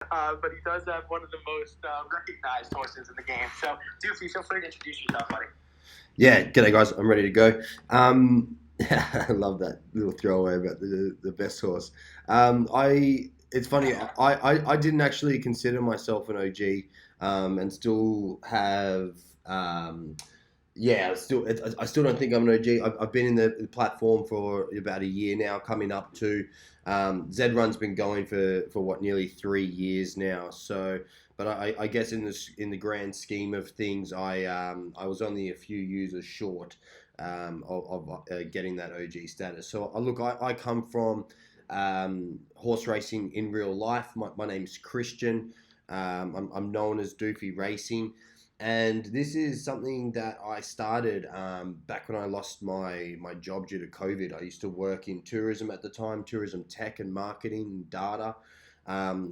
but he does have one of the most recognized horses in the game. So, Doofy, feel free to introduce yourself, buddy. Yeah, g'day guys, I'm ready to go. I love that little throwaway about the best horse. It's funny, I didn't actually consider myself an OG, and still have, I still don't think I'm an OG. I've been in the platform for about a year now, coming up to, zed.run's been going for what, nearly 3 years now. So, but I guess in the grand scheme of things, I was only a few users short, of getting that OG status. So look, I come from, horse racing in real life. My name's Christian. I'm known as Doofy Racing. And this is something that I started, back when I lost my job due to COVID. I used to work in tourism at the time, tourism tech and marketing and data,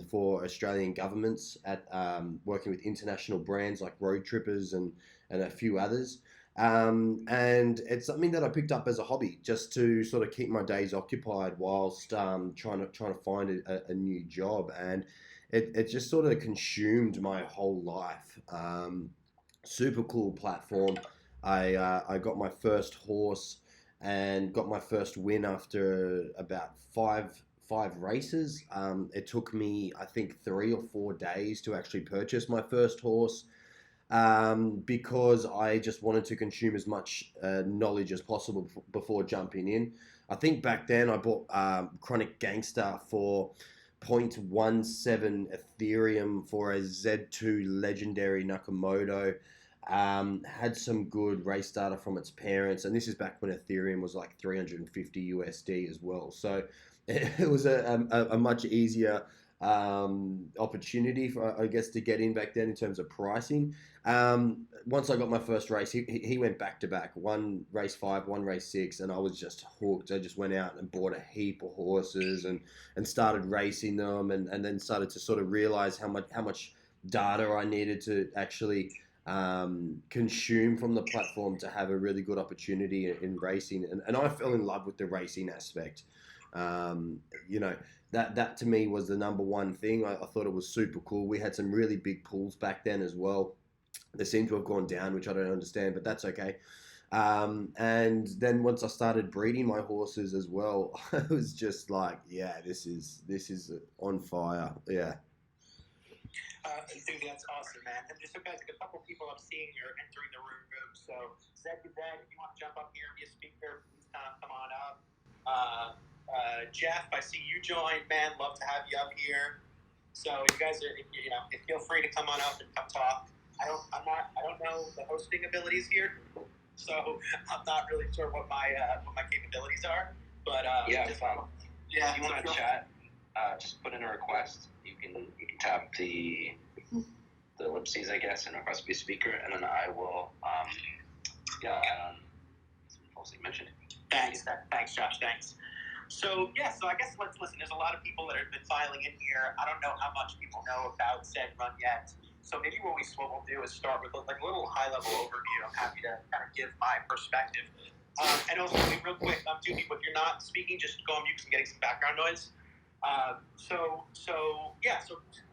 for Australian governments, at working with international brands like Road Trippers and a few others. And it's something that I picked up as a hobby, just to sort of keep my days occupied whilst, trying to find a new job. And it just sort of consumed my whole life. Super cool platform. I got my first horse and got my first win after about five races. It took me, I think, 3 or 4 days to actually purchase my first horse, because I just wanted to consume as much knowledge as possible before jumping in. I think back then I bought, Chronic Gangster for 0.17 Ethereum for a Z2 legendary Nakamoto. Had some good race data from its parents, and this is back when Ethereum was like 350 USD as well. So it was a much easier, opportunity for, I guess, to get in back then in terms of pricing. Once I got my first race, he went back to back, one race 5, one race 6, and I was just hooked. I just went out and bought a heap of horses and started racing them, and then started to sort of realize how much data I needed to actually, consume from the platform to have a really good opportunity in racing. And I fell in love with the racing aspect. Um, you know, that to me was the number one thing. I thought it was super cool. We had some really big pools back then as well. They seem to have gone down, which I don't understand, but that's okay. And then once I started breeding my horses as well, I was just like, yeah, this is on fire. Yeah. Dude, that's awesome, man. And just so guys, like a couple people I'm seeing here entering the room. So, Zed, if you want to jump up here and be a speaker, please come on up. Jeff, I see you joined, man. Love to have you up here. So you guys are, feel free to come on up and come talk. I don't know the hosting abilities here, so I'm not really sure what my capabilities are. But if you want to chat, just put in a request. You can tap the ellipses, I guess, and request to be a speaker, and then I will mostly mention it. Thanks, Josh. Thanks. So I guess let's listen. There's a lot of people that have been filing in here. I don't know how much people know about zed.run yet. So maybe what we'll do is start with like a little high-level overview. I'm happy to kind of give my perspective. And also, real quick, Doofy, if you're not speaking, just go on mute because I'm getting some background noise. So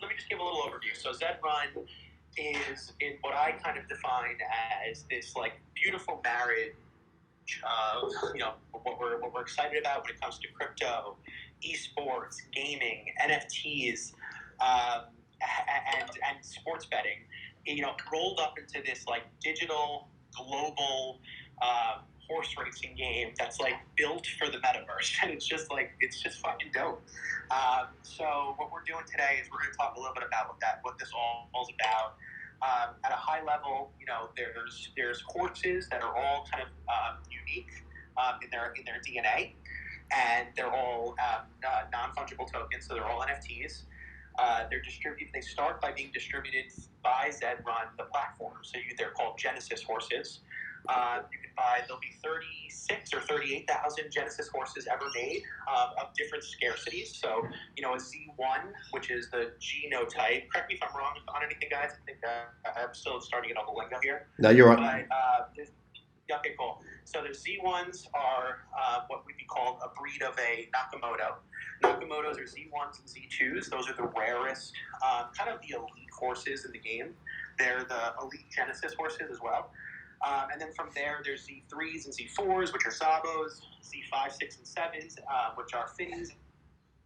let me just give a little overview. So zed.run is in what I kind of define as this like beautiful marriage of what we're excited about when it comes to crypto, esports, gaming, NFTs, and sports betting, rolled up into this like digital global horse racing game that's like built for the metaverse, and it's just fucking dope. So what we're doing today is we're going to talk a little bit about what this all is about. At a high level, there's horses that are all kind of unique in their DNA, and they're all non-fungible tokens, so they're all NFTs. They're distributed. They start by being distributed by zed.run, the platform. So they're called Genesis horses. You can buy. There'll be 36 or 38,000 Genesis horses ever made of different scarcities. So a Z1, which is the genotype. Correct me if I'm wrong on anything, guys. I think I'm still starting to get all the lingo here. No, you're right. But, okay, cool. So the Z1s are what would be called a breed of a Nakamoto. Nakamoto's are Z1s and Z2s. Those are the rarest, kind of the elite horses in the game. They're the elite Genesis horses as well. And then from there, there's Z3s and Z4s, which are Zabos, Z5, 6, and 7s, which are Finnies,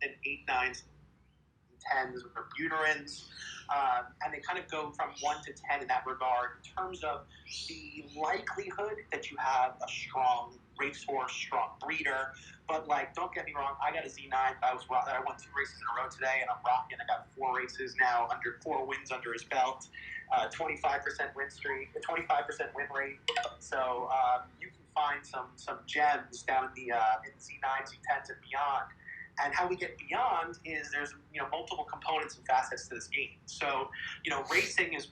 and 8, 9s, and 10s, which are Buterins. And they kind of go from 1 to 10 in that regard in terms of the likelihood that you have a strong racehorse, strong breeder. But, like, don't get me wrong, I got a Z9. I won 2 races in a row today, and I'm rocking. I got 4 races now, 4 wins under his belt. 25% win streak, a 25% win rate. So you can find some gems down in the Z9s, Z10s, and beyond. And how we get beyond is there's multiple components and facets to this game. So racing is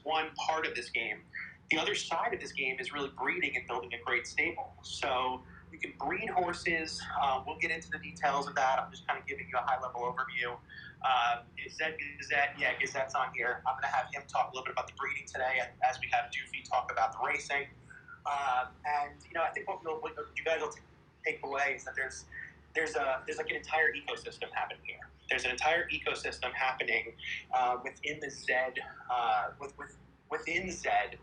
one part of this game. The other side of this game is really breeding and building a great stable. So you can breed horses. We'll get into the details of that. I'm just kind of giving you a high-level overview. Gazette's on here. I'm going to have him talk a little bit about the breeding today, as we have Doofy talk about the racing. I think what you guys will take away is that there's like an entire ecosystem happening here. There's an entire ecosystem happening within the Zed, within Zed,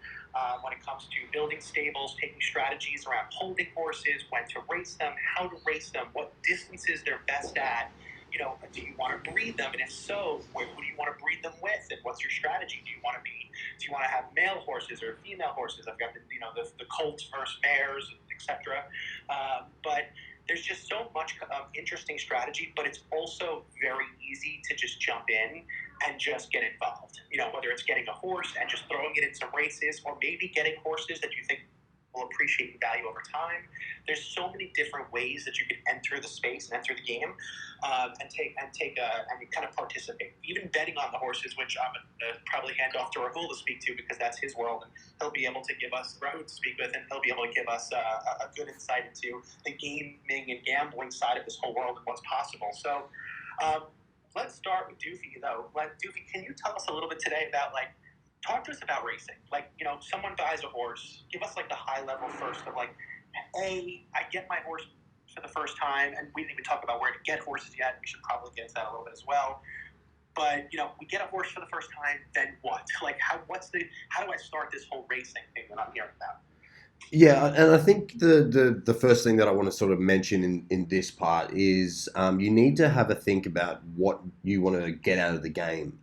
when it comes to building stables, taking strategies around holding horses, when to race them, how to race them, what distances they're best at. Do you want to breed them? And if so, who do you want to breed them with? And what's your strategy? Do you want to have male horses or female horses? I've got the colts versus mares, etc. But there's just so much interesting strategy, but it's also very easy to just jump in and just get involved. Whether it's getting a horse and just throwing it in some races, or maybe getting horses that you think will appreciate in value over time. There's so many different ways that you can enter the space and enter the game, and kind of participate. Even betting on the horses, which I'm gonna probably hand off to Rahul to speak to, because that's his world, and he'll be able to give us Rahul to speak with, and he'll be able to give us a good insight into the gaming and gambling side of this whole world and what's possible. So let's start with Doofy, though. Doofy, can you tell us a little bit today about talk to us about racing. Someone buys a horse. Give us the high level first of I get my horse for the first time, and we didn't even talk about where to get horses yet. We should probably get into that a little bit as well. But we get a horse for the first time. Then what? How do I start this whole racing thing that I'm hearing about? Yeah, and I think the first thing that I want to sort of mention in this part is you need to have a think about what you want to get out of the game.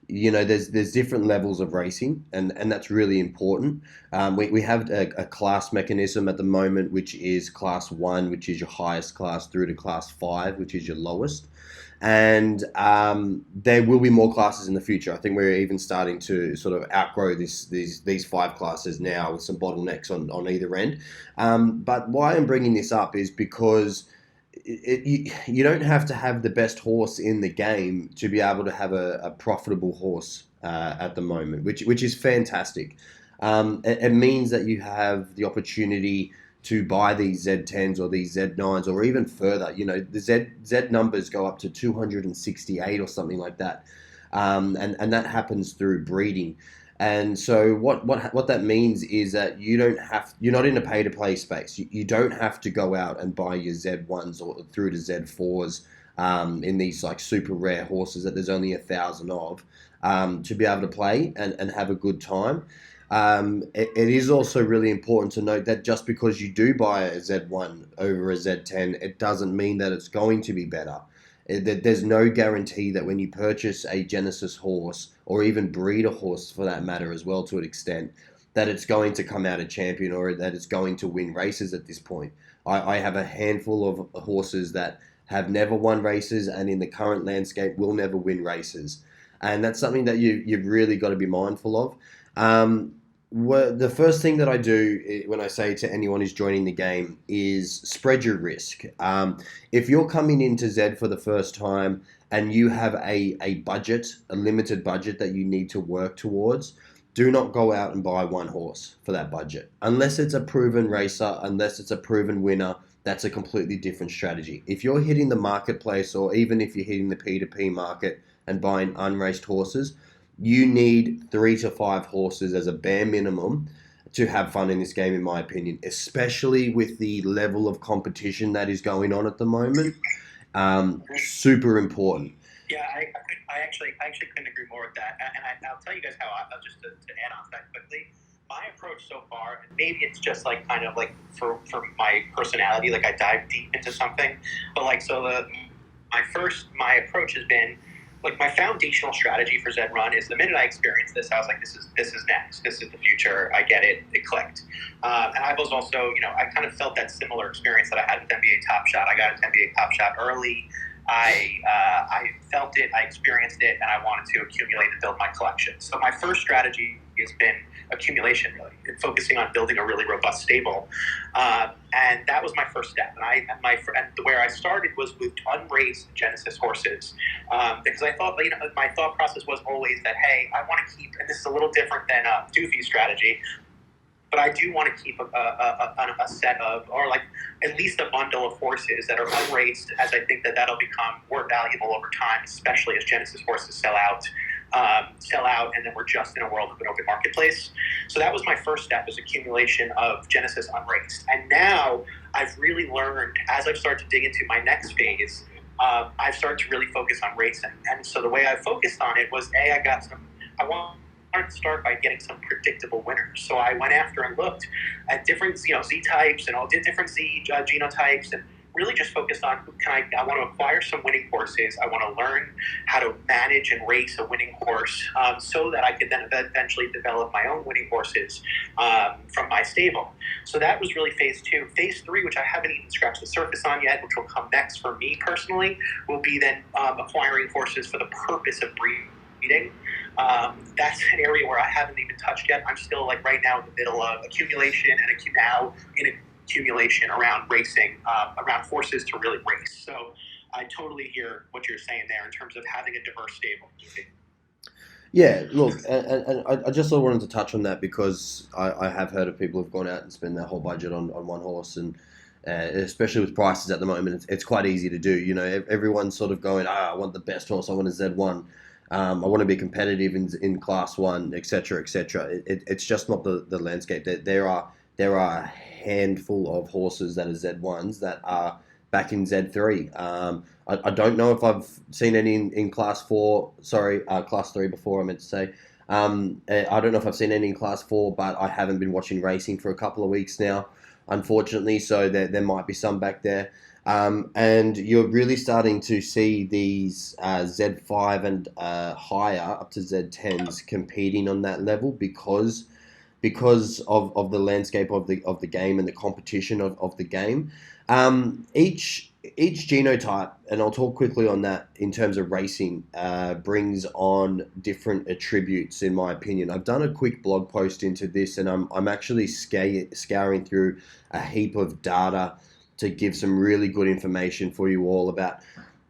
There's different levels of racing, and that's really important. We have a class mechanism at the moment, which is class 1, which is your highest class, through to class 5, which is your lowest. And there will be more classes in the future. I think we're even starting to sort of outgrow these 5 classes now, with some bottlenecks on either end. But why I'm bringing this up is because you don't have to have the best horse in the game to be able to have a profitable horse at the moment, which is fantastic. It means that you have the opportunity to buy these Z10s or these Z9s, or even further. The Z numbers go up to 268 or something like that, and that happens through breeding. And so what that means is that you're not in a pay to play space. You don't have to go out and buy your Z1s or through to Z4s in these super rare horses that there's only 1,000 of to be able to play and have a good time. It is also really important to note that just because you do buy a Z1 over a Z10, it doesn't mean that it's going to be better. There's no guarantee that when you purchase a Genesis horse, or even breed a horse for that matter as well to an extent, that it's going to come out a champion or that it's going to win races at this point. I have a handful of horses that have never won races, and in the current landscape will never win races. And that's something that you've really got to be mindful of. The first thing that I do when I say to anyone who's joining the game is spread your risk. If you're coming into Zed for the first time and you have a limited budget that you need to work towards, do not go out and buy one horse for that budget. Unless it's a proven racer, unless it's a proven winner, that's a completely different strategy. If you're hitting the marketplace, or even if you're hitting the P2P market and buying unraced horses, you need 3 to 5 horses as a bare minimum to have fun in this game, in my opinion, especially with the level of competition that is going on at the moment. Super important. Yeah, I actually couldn't agree more with that. And I'll tell you guys how I'll just to add on to that quickly. My approach so far, and maybe it's just like kind of like for my personality, like I dive deep into something, but like my approach has been like my foundational strategy for zed.run is the minute I experienced this, I was like, this is next, this is the future. I get it. It clicked. And I was also, I kind of felt that similar experience that I had with NBA Top Shot. I got into NBA Top Shot early. I felt it, I experienced it, and I wanted to accumulate and build my collection. So my first strategy has been accumulation, really, and focusing on building a really robust stable. And that was my first step. And where I started was with unraced Genesis horses, because I thought, my thought process was always that, hey, I want to keep, and this is a little different than Doofy's strategy, but I do want to keep a set of, or like at least a bundle of horses that are unraced, as I think that'll become more valuable over time, especially as Genesis horses sell out, and then we're just in a world of an open marketplace. So that was my first step, is accumulation of Genesis unraced. And now I've really learned, as I've started to dig into my next phase, I've started to really focus on racing. And so the way I focused on it was, I wanted to start by getting some predictable winners. So I went after and looked at different, Z types and all different Z genotypes, and really just focused on I want to acquire some winning horses. I want to learn how to manage and race a winning horse, so that I could then eventually develop my own winning horses from my stable. So that was really phase 2. Phase 3, which I haven't even scratched the surface on yet, which will come next for me personally, will be then acquiring horses for the purpose of breeding. That's an area where I haven't even touched yet. I'm still right now in the middle of accumulation and accumulation around racing, around horses to really race. So I totally hear what you're saying there in terms of having a diverse stable. Yeah, look, and I just sort of wanted to touch on that because I have heard of people who've gone out and spent their whole budget on one horse, and especially with prices at the moment, it's quite easy to do. Everyone's sort of going, I want the best horse, I want a Z1. I want to be competitive in Class 1, etc., etc. It's just not the landscape. There are a handful of horses that are Z1s that are back in Z3. I don't know if I've seen any in Class 4. Sorry, Class 3 before, I meant to say. I don't know if I've seen any in Class 4, but I haven't been watching racing for a couple of weeks now, unfortunately. So there might be some back there. And you're really starting to see these Z5 and higher, up to Z10s, competing on that level because of the landscape of the game and the competition of the game. Each genotype, and I'll talk quickly on that in terms of racing, brings on different attributes, in my opinion. I've done a quick blog post into this, and I'm actually scouring through a heap of data to give some really good information for you all about,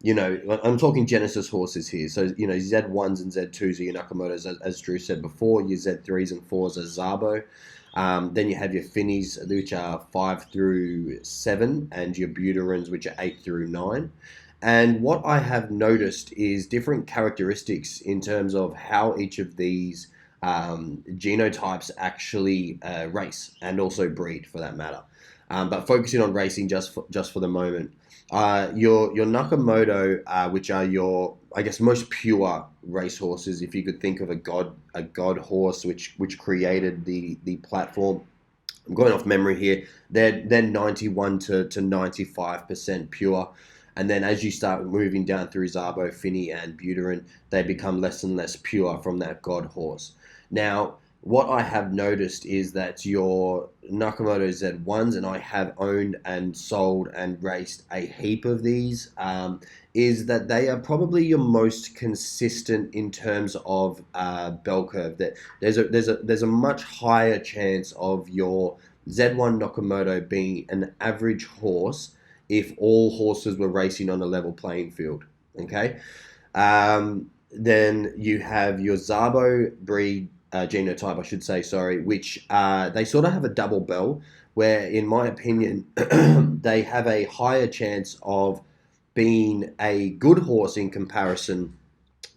I'm talking Genesis horses here. So, Z1s and Z2s are your Nakamotos, as Drew said before. Your Z3s and 4s are Zabo. Then you have your Finnies, which are 5 through 7, and your Buterins, which are 8 through 9. And what I have noticed is different characteristics in terms of how each of these genotypes actually race and also breed, for that matter. But focusing on racing just for the moment, your Nakamoto, which are your, I guess, most pure race horses, if you could think of a god horse which created the platform. I'm going off memory here. They're 91 to 95% pure. And then as you start moving down through Zabo, Finny, and Buterin, they become less and less pure from that god horse. Now, what I have noticed is that your Nakamoto Z1s, and I have owned and sold and raced a heap of these, is that they are probably your most consistent in terms of bell curve. That there's a much higher chance of your Z1 Nakamoto being an average horse if all horses were racing on a level playing field. Okay, then you have your Zabo breed. Genotype, I should say, sorry, which they sort of have a double bell, where, in my opinion, they have a higher chance of being a good horse in comparison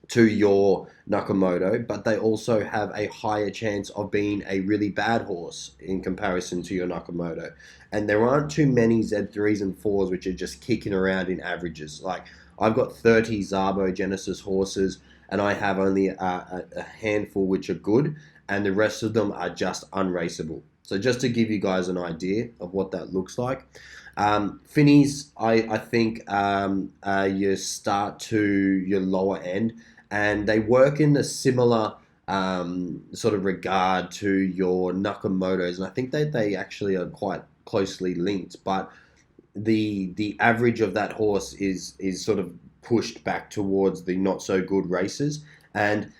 to your Nakamoto, but they also have a higher chance of being a really bad horse in comparison to your Nakamoto. And there aren't too many Z3s and 4s which are just kicking around in averages. Like, I've got 30 Zabo Genesis horses, and I have only a handful which are good, and the rest of them are just unraceable. So just to give you guys an idea of what that looks like. Finnies, I think you start to your lower end, and they work in a similar sort of regard to your Nakamotos, and I think that they actually are quite closely linked. But the average of that horse is sort of pushed back towards the not so good races. And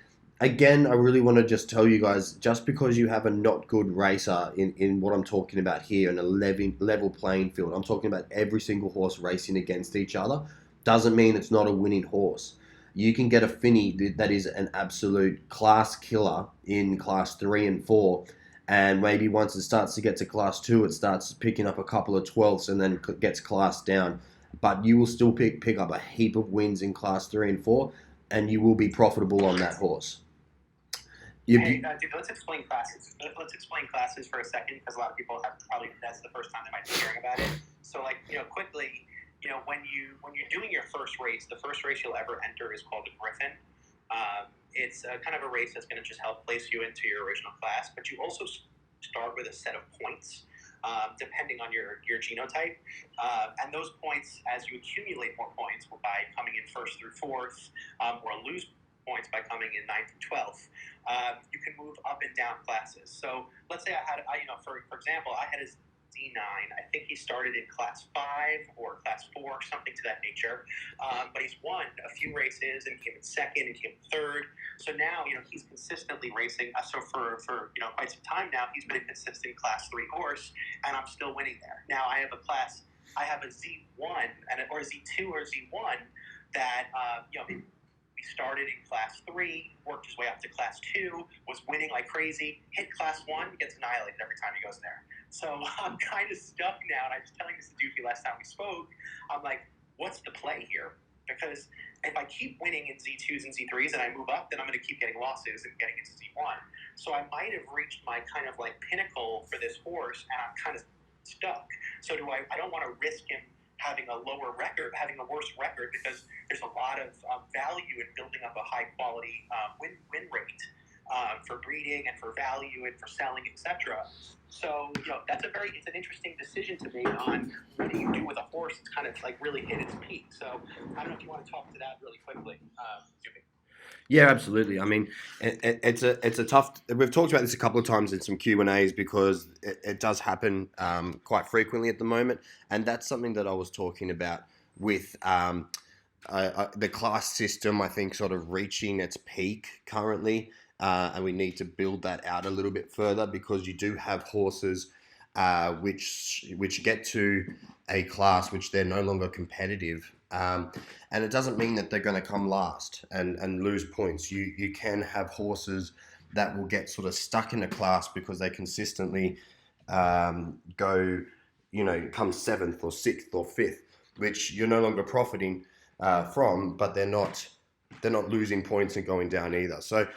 again, I really want to just tell you guys, just because you have a not good racer in what I'm talking about here, in a level playing field, I'm talking about every single horse racing against each other, doesn't mean it's not a winning horse. You can get a Finny that is an absolute class killer in class 3 and 4, and maybe once it starts to get to class 2, it starts picking up a couple of 12ths and then gets classed down. But you will still pick up a heap of wins in class 3 and 4, and you will be profitable on that horse. Hey, dude, let's explain classes. Let's explain classes for a second, because a lot of people have probably, that's the first time they might be hearing about it. So, like, quickly, when you're doing your first race, the first race you'll ever enter is called a Griffin. It's kind of a race that's going to just help place you into your original class, but you also start with a set of points, depending on your genotype. And those points, as you accumulate more points by coming in first through fourth, or lose points by coming in 9th and 12th, you can move up and down classes. So let's say for example, I had a Z9. I think he started in class 5 or class 4, something to that nature. But he's won a few races and came in second and came in third. So now, he's consistently racing. So for quite some time now, he's been a consistent class 3 horse, and I'm still winning there. Now I have a Z1 or a Z2 or Z1 that, he started in class 3, worked his way up to class 2, was winning like crazy, hit class 1, gets annihilated every time he goes there. So I'm kind of stuck now, and I was telling this to Doofy last time we spoke. I'm like, what's the play here? Because if I keep winning in Z2s and Z3s and I move up, then I'm going to keep getting losses and getting into Z1. So I might have reached my kind of like pinnacle for this horse, and I'm kind of stuck. So I don't want to risk him having a worse record, because there's a lot of value in building up a high quality win rate for breeding and for value and for selling, etc. So it's an interesting decision to make on what do you do with a horse that's kind of like really hit its peak. So I don't know if you want to talk to that really quickly, Jimmy. Yeah, absolutely. I mean, it's a tough. We've talked about this a couple of times in some Q&As, because it does happen quite frequently at the moment, and that's something that I was talking about with the class system. I think sort of reaching its peak currently, and we need to build that out a little bit further, because you do have horses which get to a class which they're no longer competitive. And it doesn't mean that they're going to come last and lose points. You can have horses that will get sort of stuck in a class because they consistently come 7th or 6th or 5th, which you're no longer profiting from, but they're not losing points and going down either. So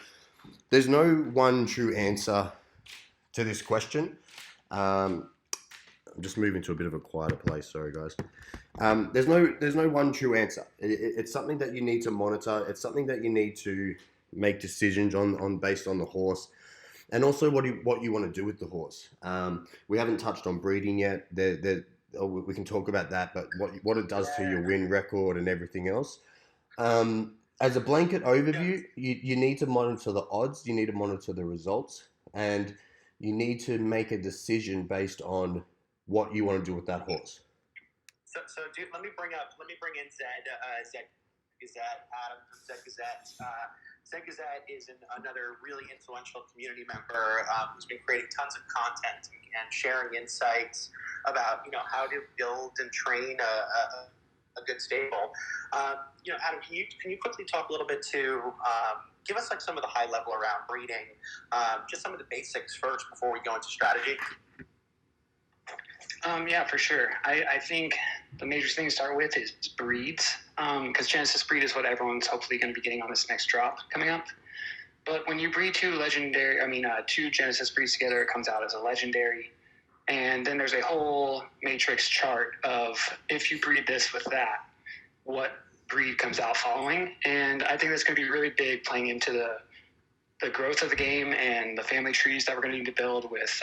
there's no one true answer to this question. I'm just moving to a bit of a quieter place. Sorry, guys. There's no one true answer. It's something that you need to monitor. It's something that you need to make decisions on based on the horse, and also what you want to do with the horse. We haven't touched on breeding yet. We can talk about that, but what it does to your win record and everything else. As a blanket overview, you need to monitor the odds. You need to monitor the results, and you need to make a decision based on what you want to do with that horse. So dude, let me bring in Zed Gazette, Adam from Zed Gazette. Zed Gazette is another really influential community member who's been creating tons of content and sharing insights about how to build and train a good stable. Adam, can you quickly talk a little bit to give us like some of the high level around breeding, just some of the basics first before we go into strategy? Yeah, for sure. I think the major thing to start with is breeds, because Genesis breed is what everyone's hopefully going to be getting on this next drop coming up. But when you breed two Genesis breeds together, it comes out as a legendary. And then there's a whole matrix chart of if you breed this with that, what breed comes out following. And I think that's going to be really big playing into the growth of the game and the family trees that we're going to need to build with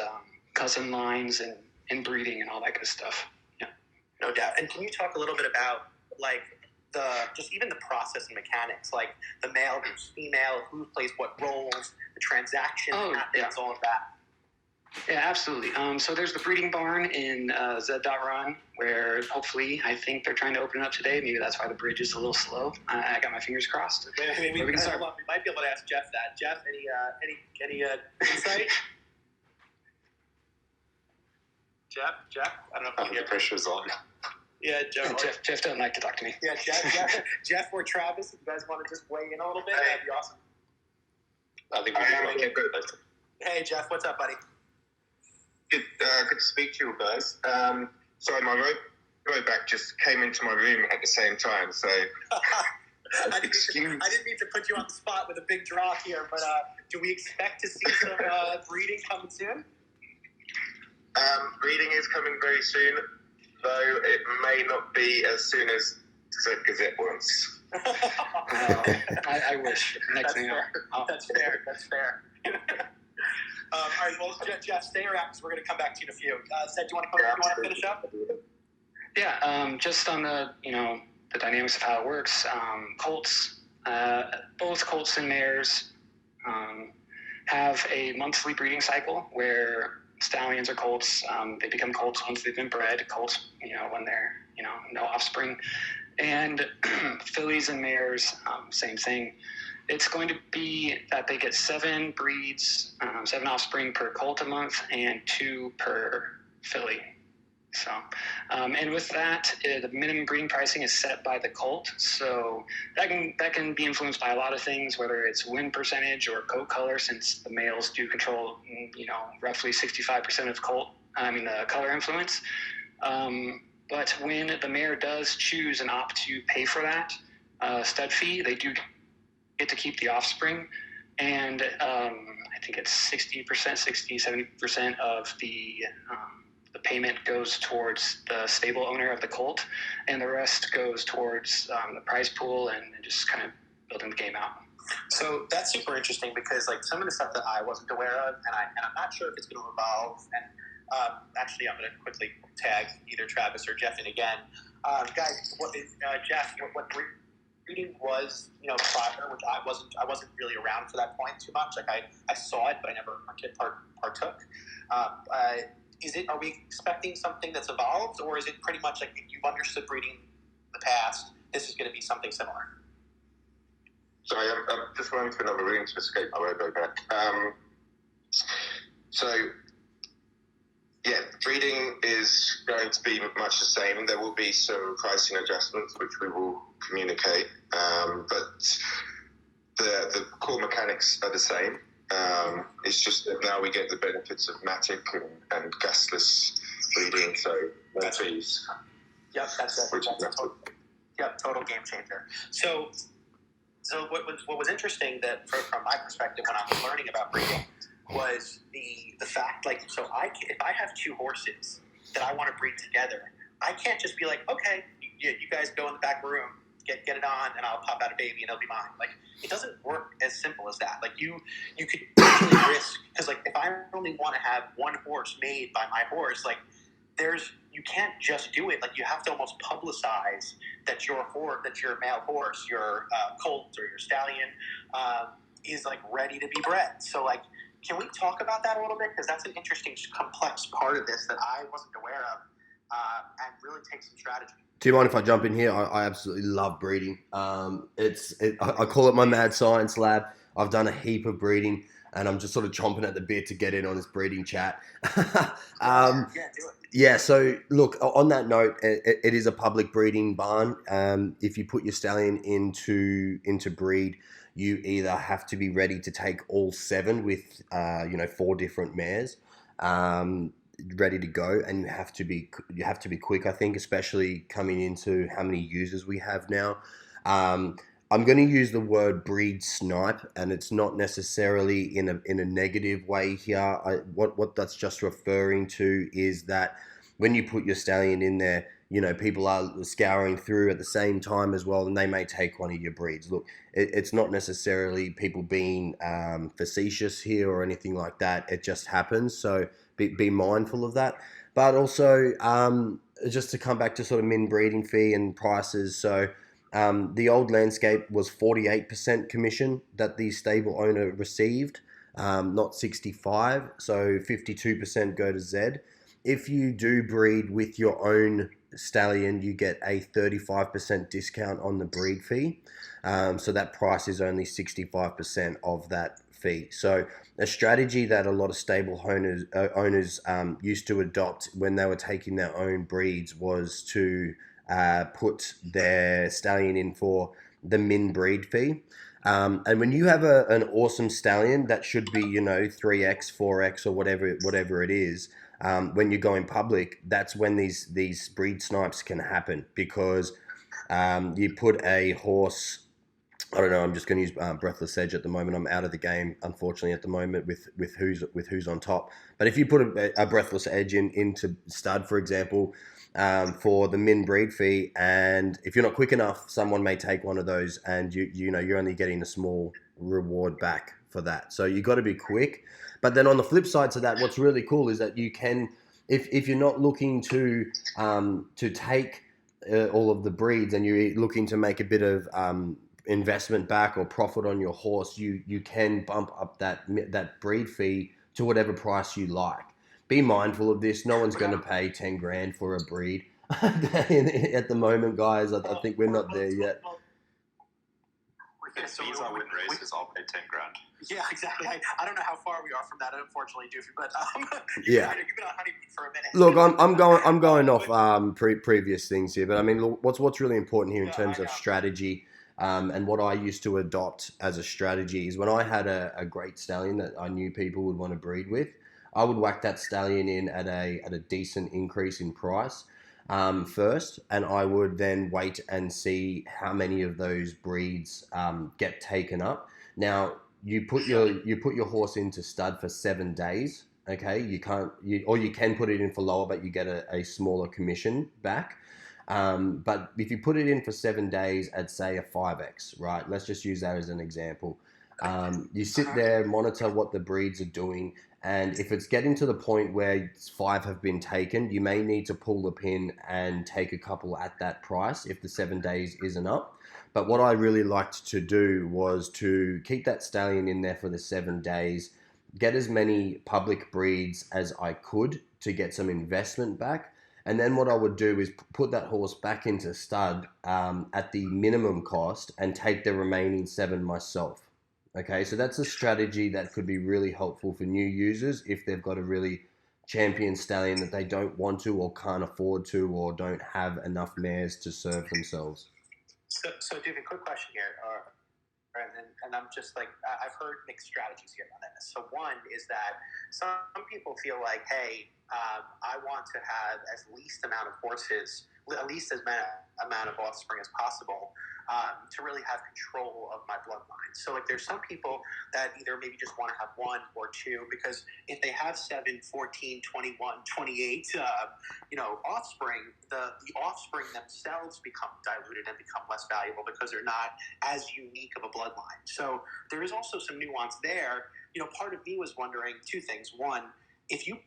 cousin lines and breeding and all that good stuff. Yeah, no doubt. And can you talk a little bit about like even the process and mechanics, like the male versus female, who plays what roles, the transaction happens, all of that? Yeah, absolutely. So there's the breeding barn in zed.run, where hopefully I think they're trying to open it up today. Maybe that's why the bridge is a little slow. I got my fingers crossed. Maybe we can start. We might be able to ask Jeff that. Jeff, any insight? Jeff, I don't know if you can the pressure's on. Yeah, Jeff doesn't like to talk to me. Yeah, Jeff or Travis, if you guys want to just weigh in a little bit, that'd be awesome. I think we'll get good. Hey, Jeff, what's up, buddy? Good to speak to you guys. Sorry, my road back just came into my room at the same time, so I didn't mean to put you on the spot with a big draw here, but do we expect to see some breeding coming soon? Breeding is coming very soon, though it may not be as soon as Zed wants. I wish. Next thing That's fair. All right, well, Jeff, stay around because we're going to come back to you in a few. Zed, do you want to finish up? Yeah, just on the dynamics of how it works. Colts, both colts and mares have a monthly breeding cycle where stallions or colts, they become colts once they've been bred. Colts, when they're no offspring, and fillies and mares, same thing. It's going to be that they get 7 breeds, 7 offspring per colt a month, and 2 per filly. So, and with that, the minimum breeding pricing is set by the colt. So that can be influenced by a lot of things, whether it's win percentage or coat color, since the males do control, roughly 65% of the color influence. But when the mare does choose and opt to pay for that stud fee, they do get to keep the offspring, and I think it's 70% of the payment goes towards the stable owner of the colt, and the rest goes towards the prize pool and just kind of building the game out. So that's super interesting because like some of the stuff that I wasn't aware of, and I'm not sure if it's going to evolve. And actually, I'm going to quickly tag either Travis or Jeff in again. Guys, Jeff, what breeding was, prior, which I wasn't really around for that point too much. Like I saw it, but I never partook. Are we expecting something that's evolved, or is it pretty much like if you've understood breeding in the past, this is going to be something similar? Sorry, I'm just running to another room to escape my robo back. Breeding is going to be much the same. There will be some pricing adjustments, which we will communicate, but the core mechanics are the same. It's just that now we get the benefits of matic and gasless breeding, so no fees. Yep, that's total game changer. So what was interesting that from my perspective when I was learning about breeding was the fact, if I have 2 horses that I want to breed together, I can't just be like, okay, you guys go in the back room, get it on, and I'll pop out a baby and it'll be mine. Like, it doesn't work as simple as that. Like, you could actually risk, because if I only want to have 1 horse made by my horse, you can't just do it. Like, you have to almost publicize that your male horse, your colt or your stallion, is ready to be bred. So can we talk about that a little bit? Because that's an interesting, complex part of this that I wasn't aware of, and really takes some strategy. Do you mind if I jump in here? I absolutely love breeding. I call it my mad science lab. I've done a heap of breeding, and I'm just sort of chomping at the bit to get in on this breeding chat. Do it. Yeah, so look, on that note, it is a public breeding barn. If you put your stallion into breed, you either have to be ready to take all 7 with 4 different mares. ready to go, and you have to be quick. I think, especially coming into how many users we have now. I'm going to use the word breed snipe, and it's not necessarily in a negative way here. What that's just referring to is that when you put your stallion in there, you know, people are scouring through at the same time as well, and they may take one of your breeds. Look, it's not necessarily people being facetious here or anything like that. It just happens, so be mindful of that. But also, just to come back to sort of min breeding fee and prices, so the old landscape was 48% commission that the stable owner received, not 65. So 52% go to Zed. If you do breed with your own stallion, you get a 35% discount on the breed fee. So that price is only 65% of that fee. So a strategy that a lot of stable owners used to adopt when they were taking their own breeds was to put their stallion in for the min breed fee. And when you have an awesome stallion that should be, you know, 3x, 4x, or whatever it is, when you're going public, that's when these breed snipes can happen, because you put a horse. I don't know. I'm just going to use Breathless Edge at the moment. I'm out of the game, unfortunately, at the moment with who's on top. But if you put a Breathless Edge into stud, for example, for the min breed fee, and if you're not quick enough, someone may take one of those, and you know you're only getting a small reward back for that. So you got to be quick. But then on the flip side to that, what's really cool is that you can, if you're not looking to take all of the breeds, and you're looking to make a bit of investment back or profit on your horse, you can bump up that breed fee to whatever price you like. Be mindful of this. No one's going to pay 10 grand for a breed at the moment, guys. I think we're not there yet. The fees I win races, I'll pay 10 grand. Yeah, exactly. I don't know how far we are from that, unfortunately, Doofy. But yeah, you've been on honeymoon for a minute. Look, I'm going off previous things here, but I mean, look, what's really important here in terms of strategy, and what I used to adopt as a strategy is when I had a great stallion that I knew people would want to breed with, I would whack that stallion in at a decent increase in price. First, and I would then wait and see how many of those breeds get taken up. Now, you put your horse into stud for 7 days. Okay, you can put it in for lower, but you get a smaller commission back. But if you put it in for 7 days at, say, a 5x, right? Let's just use that as an example. You sit there, monitor what the breeds are doing, and if it's getting to the point where 5 have been taken, you may need to pull the pin and take a couple at that price if the 7 days isn't up. But what I really liked to do was to keep that stallion in there for the 7 days, get as many public breeds as I could to get some investment back. And then what I would do is put that horse back into stud at the minimum cost and take the remaining 7 myself. Okay, so that's a strategy that could be really helpful for new users if they've got a really champion stallion that they don't want to or can't afford to or don't have enough mares to serve themselves. So David, quick question here. And I'm just like, I've heard mixed strategies here on this. So one is that some people feel like, hey, I want to have as least amount of horses, at least as amount of offspring as possible, to really have control of my bloodline. So like there's some people that either maybe just want to have 1 or 2, because if they have 7, 14, 21, 28, offspring, the offspring themselves become diluted and become less valuable because they're not as unique of a bloodline. So there is also some nuance there. You know, part of me was wondering 2 things. One, if you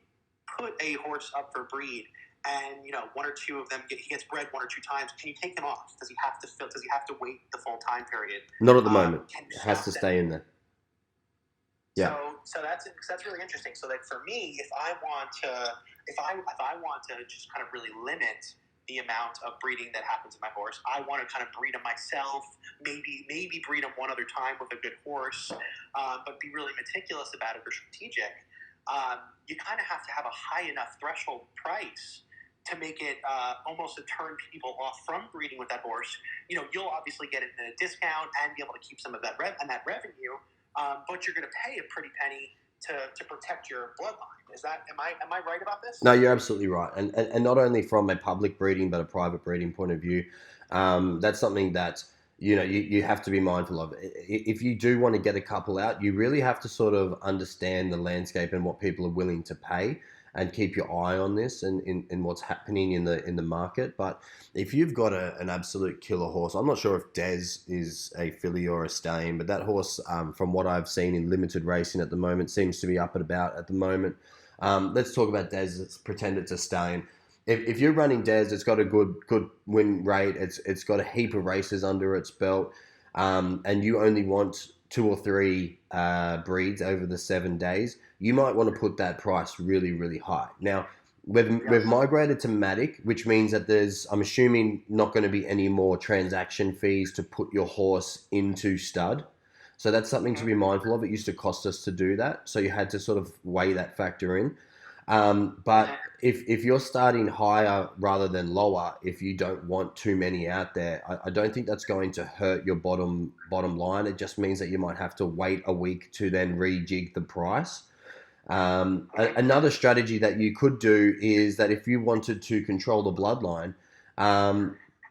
put a horse up for breed and 1 or 2 of them he gets bred 1 or 2 times, can you take him off? Does he have to wait the full time period? Not at the moment. It has to stay in there. Yeah. So that's really interesting. So like for me, if I want to just kind of really limit the amount of breeding that happens in my horse, I want to kind of breed him myself, maybe breed him 1 other time with a good horse, but be really meticulous about it or strategic. You kind of have to have a high enough threshold price to make it almost to turn people off from breeding with that horse. You'll obviously get it at a discount and be able to keep some of that revenue, but you're going to pay a pretty penny to protect your bloodline. Am I right about this? No, you're absolutely right. And not only from a public breeding, but a private breeding point of view, that's something that, you have to be mindful of. If you do want to get a couple out, you really have to sort of understand the landscape and what people are willing to pay, and keep your eye on this and in what's happening in the market. But if you've got an absolute killer horse, I'm not sure if Dez is a filly or a stallion, but that horse, from what I've seen in limited racing at the moment, seems to be up and about at the moment. Let's talk about Dez. Let's pretend it's a stallion. If you're running Dez, it's got a good win rate. It's got a heap of races under its belt, and you only want 2 or 3 breeds over the 7 days. You might want to put that price really, really high. Now, we've migrated to Matic, which means that I'm assuming, not going to be any more transaction fees to put your horse into stud. So that's something to be mindful of. It used to cost us to do that, so you had to sort of weigh that factor in. But if you're starting higher rather than lower, if you don't want too many out there, I don't think that's going to hurt your bottom line. It just means that you might have to wait a week to then rejig the price. Another strategy that you could do is that if you wanted to control the bloodline,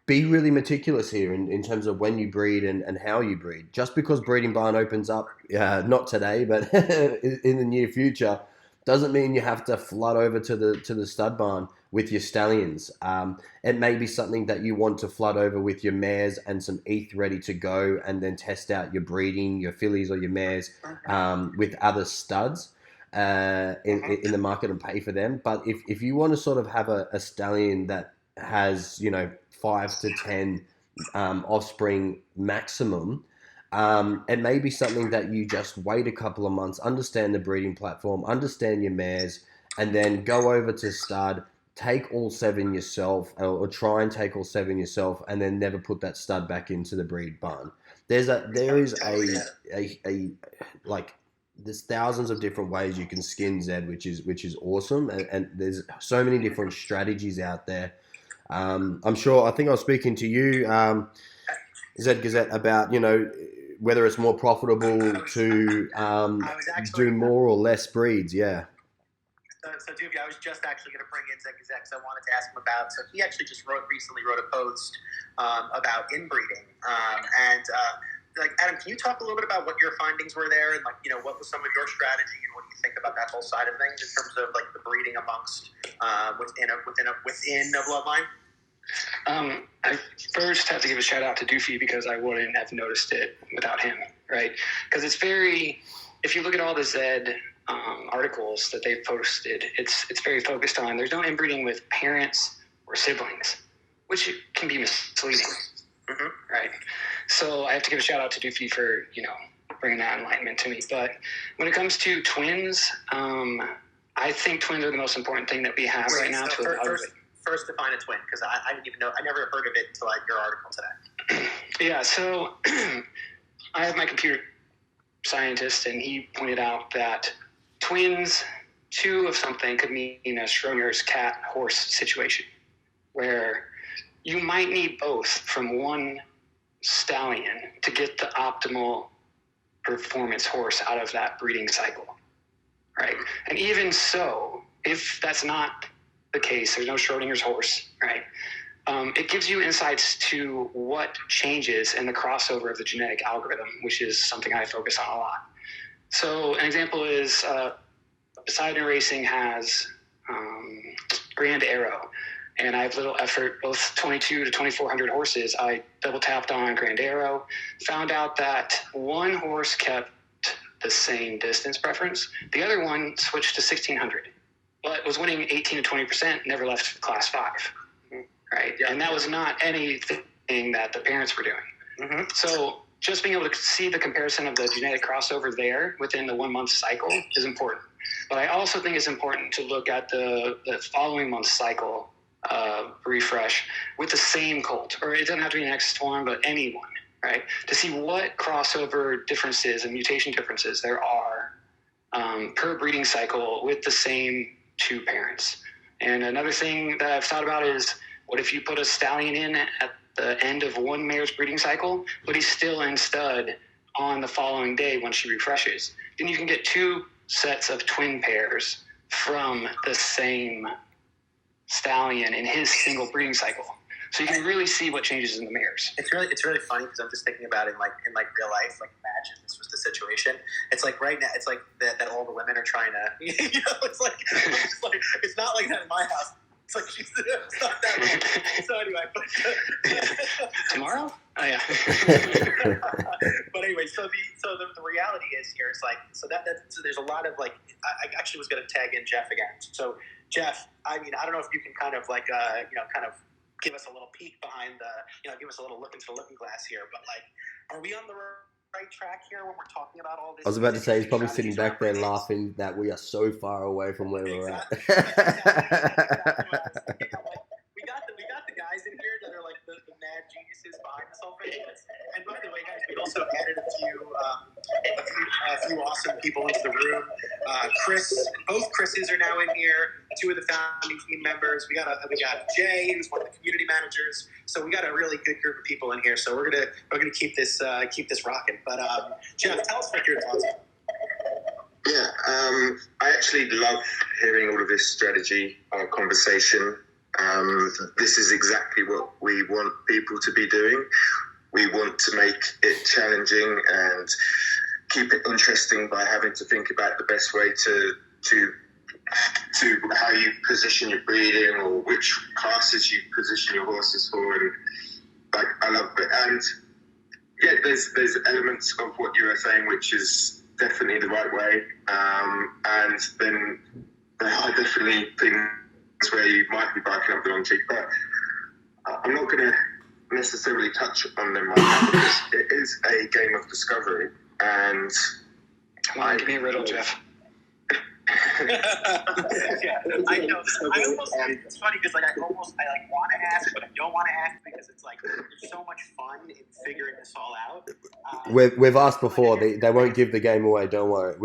be really meticulous here in terms of when you breed and how you breed. Just because breeding barn opens up, not today, but in the near future, doesn't mean you have to flood over to the stud barn with your stallions. It may be something that you want to flood over with your mares and some ETH ready to go, and then test out your breeding, your fillies or your mares, with other studs in the market and pay for them. But if you want to sort of have a stallion that has 5 to 10 offspring maximum, it may be something that you just wait a couple of months, understand the breeding platform, understand your mares, and then go over to stud, take all 7 yourself, or try and take all 7 yourself, and then never put that stud back into the breed barn. There's thousands of different ways you can skin Zed, which is awesome, and there's so many different strategies out there. I'm sure, I think I was speaking to you, Zed Gazette, about, whether it's more profitable to do more or less breeds. Yeah. So Doofy, I was just actually going to bring in Zed Gazette because I wanted to ask him about. So he actually just recently wrote a post about inbreeding, and Adam, can you talk a little bit about what your findings were there, and what was some of your strategy, and what do you think about that whole side of things in terms of the breeding amongst within a bloodline? I first have to give a shout out to Doofy because I wouldn't have noticed it without him, right? Because if you look at all the Zed articles that they've posted, it's very focused on, there's no inbreeding with parents or siblings, which can be misleading, right? So I have to give a shout out to Doofy for, bringing that enlightenment to me. But when it comes to twins, I think twins are the most important thing that we have right now to evaluate. First define a twin, because I didn't even know. I never heard of it until your article today. Yeah, so I have my computer scientist, and he pointed out that twins, 2 of something, could mean a Schrodinger's cat-horse situation, where you might need both from one stallion to get the optimal performance horse out of that breeding cycle, right? And even so, if that's not the case, there's no Schrodinger's horse, right? It gives you insights to what changes in the crossover of the genetic algorithm, which is something I focus on a lot. So an example is Poseidon Racing has Grand Arrow, and I have little effort, both 22 to 2400 horses. I double tapped on Grand Arrow, found out that one horse kept the same distance preference, the other one switched to 1600. But was winning 18 to 20%, never left class 5, right? Yeah. And that was not anything that the parents were doing. So just being able to see the comparison of the genetic crossover there within the 1 month cycle is important. But I also think it's important to look at the following month cycle refresh with the same colt, or it doesn't have to be an X1, but any one, right? To see what crossover differences and mutation differences there are per breeding cycle with the same 2 parents. And another thing that I've thought about is, what if you put a stallion in at the end of one mare's breeding cycle, but he's still in stud on the following day when she refreshes? Then you can get 2 sets of twin pairs from the same stallion in his single breeding cycle. So you can really see what changes in the mares. It's really funny because I'm just thinking about it in real life. Like, imagine this was the situation. It's like right now, it's like that all the women are trying to, it's it's not like that in my house. It's like it's not that way. So anyway, Tomorrow? Oh yeah. But anyway, so the reality is here is like, so there's a lot of like, I actually was going to tag in Jeff again. So Jeff, I mean, I don't know if you can kind of like, kind of give us a little peek behind give us a little look into the looking glass here. But like, are we on the right track here when we're talking about all this? I was about to say he's probably sitting back there laughing that we are so far away from where we're at. We got the guys in here that are like the mad geniuses behind this whole thing. And by the way, guys, we also added a few awesome people into the room. Both Chris's are now in here. Two of the founding team members. We got Jay, who's one of the community managers. So we got a really good group of people in here. So we're gonna keep this rocking. But Jeff, tell us what your thoughts are. Yeah, I actually love hearing all of this strategy conversation. This is exactly what we want people to be doing. We want to make it challenging and keep it interesting by having to think about the best way to how you position your breeding or which classes you position your horses for. And like, I love it. And yeah, there's elements of what you were saying which is definitely the right way. And then there are definitely things where you might be barking up the wrong tree, but I'm not going to necessarily touch on them right now because it is a game of discovery. And come on, give me a riddle, Jeff. Yeah, I know. It's funny because I want to ask, but I don't want to ask because it's like there's so much fun in figuring this all out. We've asked before. They won't give the game away. Don't worry. I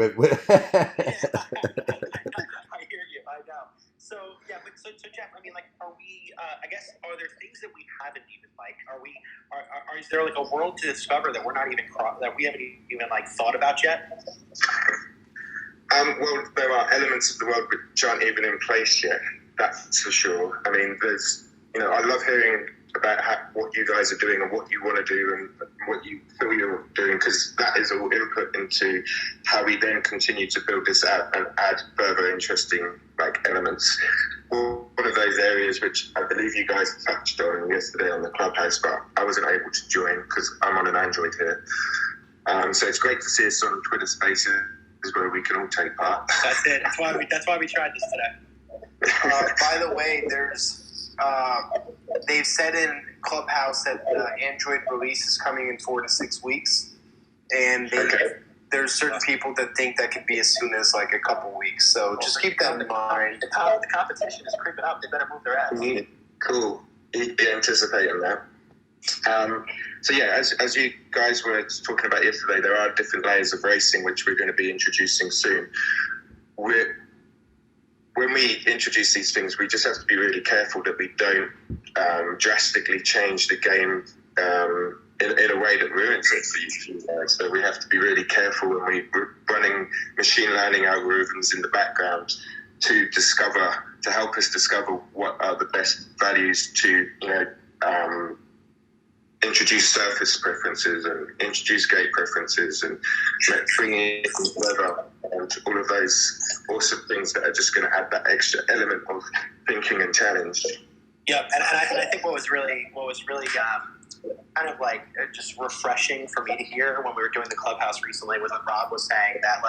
hear you. I know. So yeah, but so Jeff, I mean, like, are we? I guess are there things that we haven't even like? Is there like a world to discover that we're not even that we haven't even like thought about yet? Well, there are elements of the world which aren't even in place yet. That's for sure. I mean, I love hearing about what you guys are doing and what you want to do and what you feel you're doing, because that is all input into how we then continue to build this out and add further interesting elements. One of those areas which I believe you guys touched on yesterday on the Clubhouse, but I wasn't able to join because I'm on an Android here. So it's great to see us on Twitter Spaces where we can all take part. That's it. That's why we tried this today. By the way, there's they've said in Clubhouse that the Android release is coming in 4 to 6 weeks, and there's certain people that think that could be as soon as like a couple weeks. So just keep that in mind. The competition is creeping up. They better move their ass. Cool. Anticipating that. So yeah, as you guys were talking about yesterday, there are different layers of racing which we're going to be introducing soon. When we introduce these things, we just have to be really careful that we don't drastically change the game in a way that ruins it for you guys. So we have to be really careful when we're running machine learning algorithms in the background to help us discover what are the best values to introduce surface preferences and introduce gate preferences and bring in weather and all of those awesome things that are just going to add that extra element of thinking and challenge. Yeah, and I think what was really kind of like just refreshing for me to hear when we were doing the Clubhouse recently was what Rob was saying, that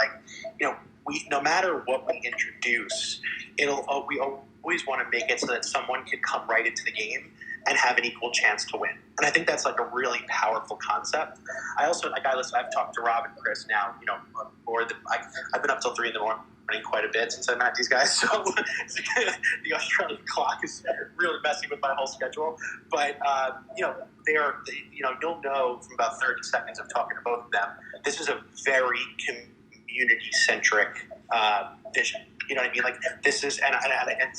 we no matter what we introduce, we always want to make it so that someone can come right into the game and have an equal chance to win. And I think that's like a really powerful concept. I've talked to Rob and Chris now, I've been up till 3 a.m. quite a bit since I met these guys. So the Australian clock is really messing with my whole schedule. But, you'll know from about 30 seconds of talking to both of them, this is a very community-centric vision. You know what I mean? Like this is, and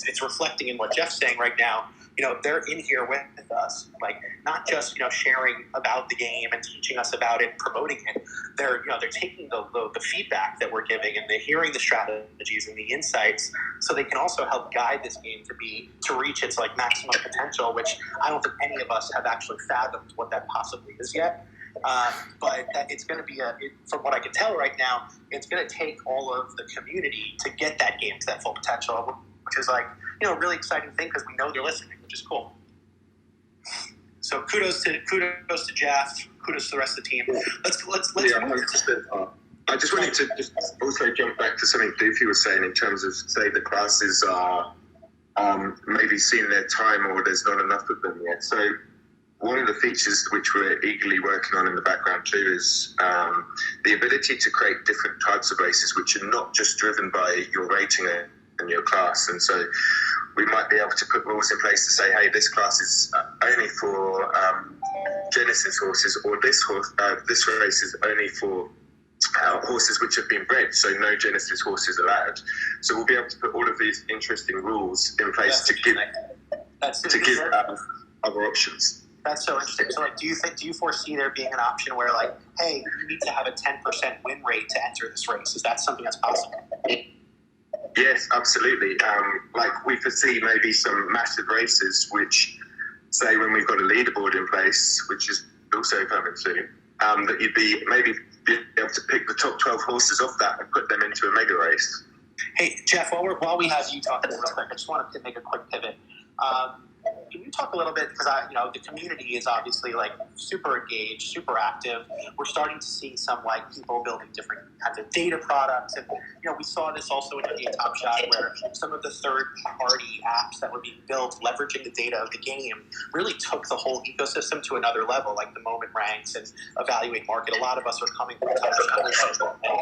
it's reflecting in what Jeff's saying right now. You know, they're in here with us, like not just, you know, sharing about the game and teaching us about it, promoting it. They're, you know, they're taking the feedback that we're giving and they're hearing the strategies and the insights, so they can also help guide this game to reach its like maximum potential, which I don't think any of us have actually fathomed what that possibly is yet. But it's going to be from what I can tell right now, it's going to take all of the community to get that game to that full potential, which is like, you know, a really exciting thing because we know they're listening, which is cool. So kudos to Jeff, kudos to the rest of the team. Let's I just wanted to just also jump back to something Doofy was saying in terms of, say, the classes are maybe seen their time or there's not enough of them yet. So one of the features which we're eagerly working on in the background too is the ability to create different types of races which are not just driven by your rating and your class. And so we might be able to put rules in place to say, hey, this class is only for Genesis horses, or this race is only for horses which have been bred, so no Genesis horses allowed. So we'll be able to put all of these interesting rules in place to give other options. That's so interesting. So, like, do you foresee there being an option where, like, hey, you need to have a 10% win rate to enter this race? Is that something that's possible? Yes, absolutely. Like, we foresee maybe some massive races, which, say, when we've got a leaderboard in place, which is also coming soon, that you'd be able to pick the top 12 horses off that and put them into a mega race. Hey, Jeff, while we have you talking real quick, I just wanted to make a quick pivot. Can you talk a little bit, because the community is obviously like super engaged, super active. We're starting to see some like people building different kinds of data products, and we saw this also in NBA Top Shot, where some of the third-party apps that were being built, leveraging the data of the game, really took the whole ecosystem to another level, like the Moment Ranks and Evaluate Market. A lot of us are coming from Top Shot and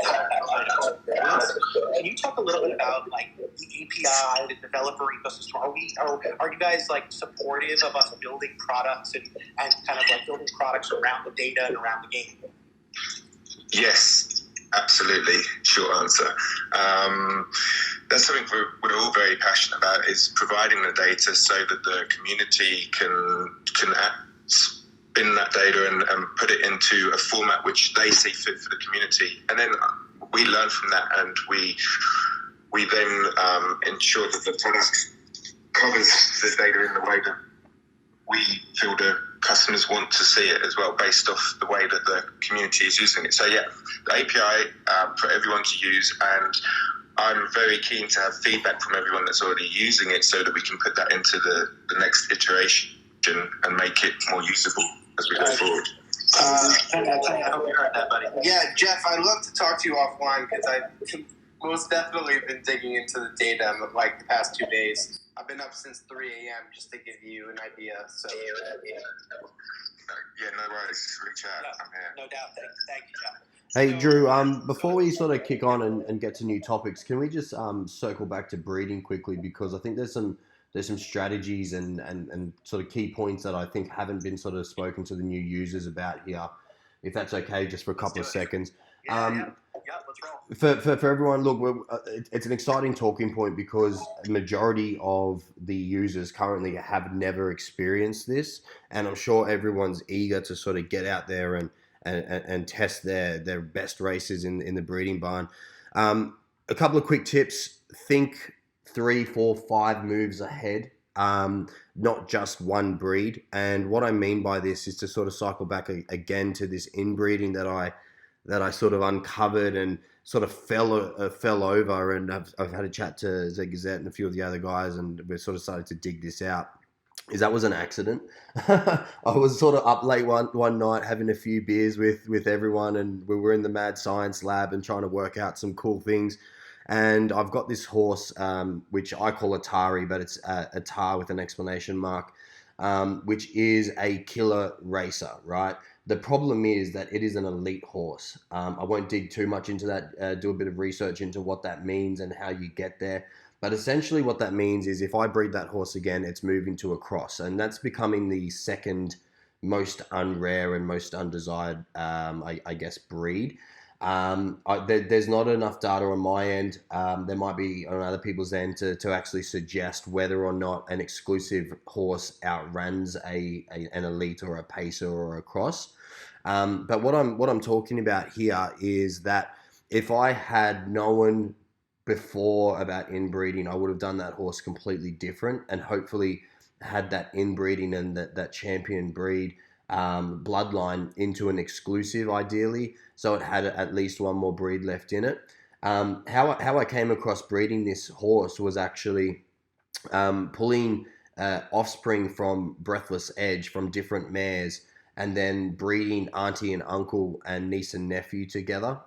can you talk a little bit about like the API, the developer ecosystem? Are you guys like supportive of us building products and kind of like building products around the data and around the game? Yes, absolutely. Short answer. That's something we're all very passionate about, is providing the data so that the community can spin that data and put it into a format which they see fit for the community. And then we learn from that, and we then ensure that the product covers the data in the way that we feel the customers want to see it as well, based off the way that the community is using it. So yeah, the API for everyone to use, and I'm very keen to have feedback from everyone that's already using it so that we can put that into the next iteration and make it more usable as we go forward. I hope you heard that, buddy. Yeah, Jeff, I'd love to talk to you offline, because I've most definitely been digging into the data like the past 2 days. I've been up since 3 a.m. just to give you an idea. So yeah, no worries. Reach out. I'm here. No doubt. Thank you, Jeff. Hey, Drew, before we sort of kick on and get to new topics, can we just circle back to breeding quickly? Because I think there's some strategies and sort of key points that I think haven't been sort of spoken to the new users about here, if that's okay, just for a couple of seconds. Yeah, let's roll. For everyone, look, it's an exciting talking point, because the majority of the users currently have never experienced this, and I'm sure everyone's eager to sort of get out there and test their best races in the breeding barn. A couple of quick tips: think 3, 4, 5 moves ahead, not just one breed. And what I mean by this is to sort of cycle back again to this inbreeding that I sort of uncovered and sort of fell over, and I've had a chat to Zed and a few of the other guys, and we've sort of started to dig this out. That was an accident. I was sort of up late one night having a few beers with everyone, and we were in the mad science lab and trying to work out some cool things. And I've got this horse, which I call Atari, but it's a tar with an exclamation mark, which is a killer racer, right? The problem is that it is an elite horse. I won't dig too much into that, do a bit of research into what that means and how you get there. But essentially what that means is if I breed that horse again, it's moving to a cross. And that's becoming the second most unrare and most undesired, I guess, breed. There's not enough data on my end. There might be on other people's end to actually suggest whether or not an exclusive horse outruns an elite or a pacer or a cross. But what I'm talking about here is that if I had known before about inbreeding, I would have done that horse completely different and hopefully had that inbreeding and that champion breed bloodline into an exclusive, ideally, so it had at least one more breed left in it. How I came across breeding this horse was actually pulling offspring from Breathless Edge from different mares and then breeding auntie and uncle and niece and nephew together.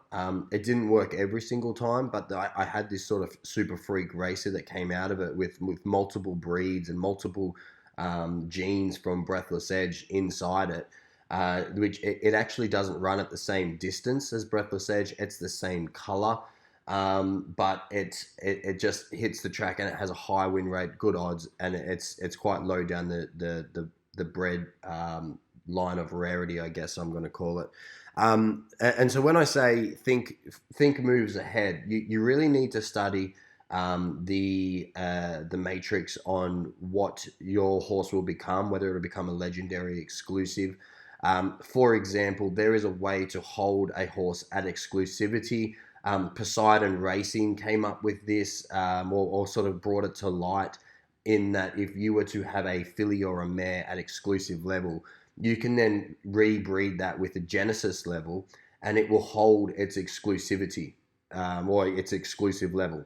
It didn't work every single time, but I had this sort of super freak racer that came out of it with multiple breeds and multiple genes from Breathless Edge inside it. Which it actually doesn't run at the same distance as Breathless Edge. It's the same color, but it just hits the track and it has a high win rate, good odds, and it's quite low down the bred line of rarity, I guess I'm going to call it. And so when I say think moves ahead, you really need to study the matrix on what your horse will become, whether it'll become a legendary exclusive. For example, there is a way to hold a horse at exclusivity. Poseidon Racing came up with this, or sort of brought it to light, in that if you were to have a filly or a mare at exclusive level, you can then rebreed that with a Genesis level, and it will hold its exclusivity, or its exclusive level.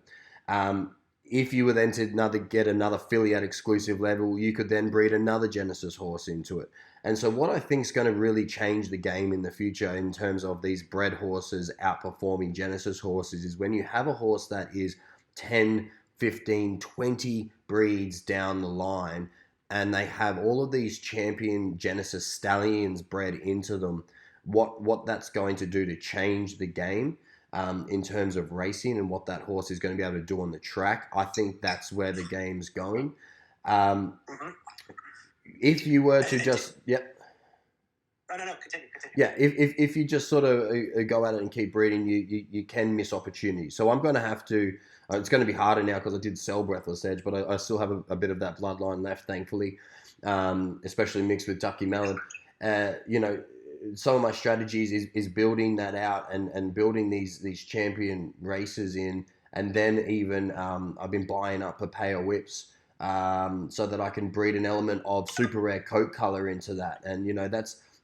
If you were then to get another filly at exclusive level, you could then breed another Genesis horse into it. And so what I think is going to really change the game in the future in terms of these bred horses outperforming Genesis horses is when you have a horse that is 10, 15, 20 breeds down the line and they have all of these champion Genesis stallions bred into them, what that's going to do to change the game in terms of racing and what that horse is going to be able to do on the track. I think that's where the game's going. If you were to just, yep. No, continue. Yeah, if you just sort of go at it and keep breeding, you can miss opportunities. So I'm going to have to, it's going to be harder now because I did sell Breathless Edge, but I still have a bit of that bloodline left, thankfully, especially mixed with Ducky Melon. Some of my strategies is building that out and building these champion races in, and then even I've been buying up Papaya Whips so that I can breed an element of super rare coat color into that. And,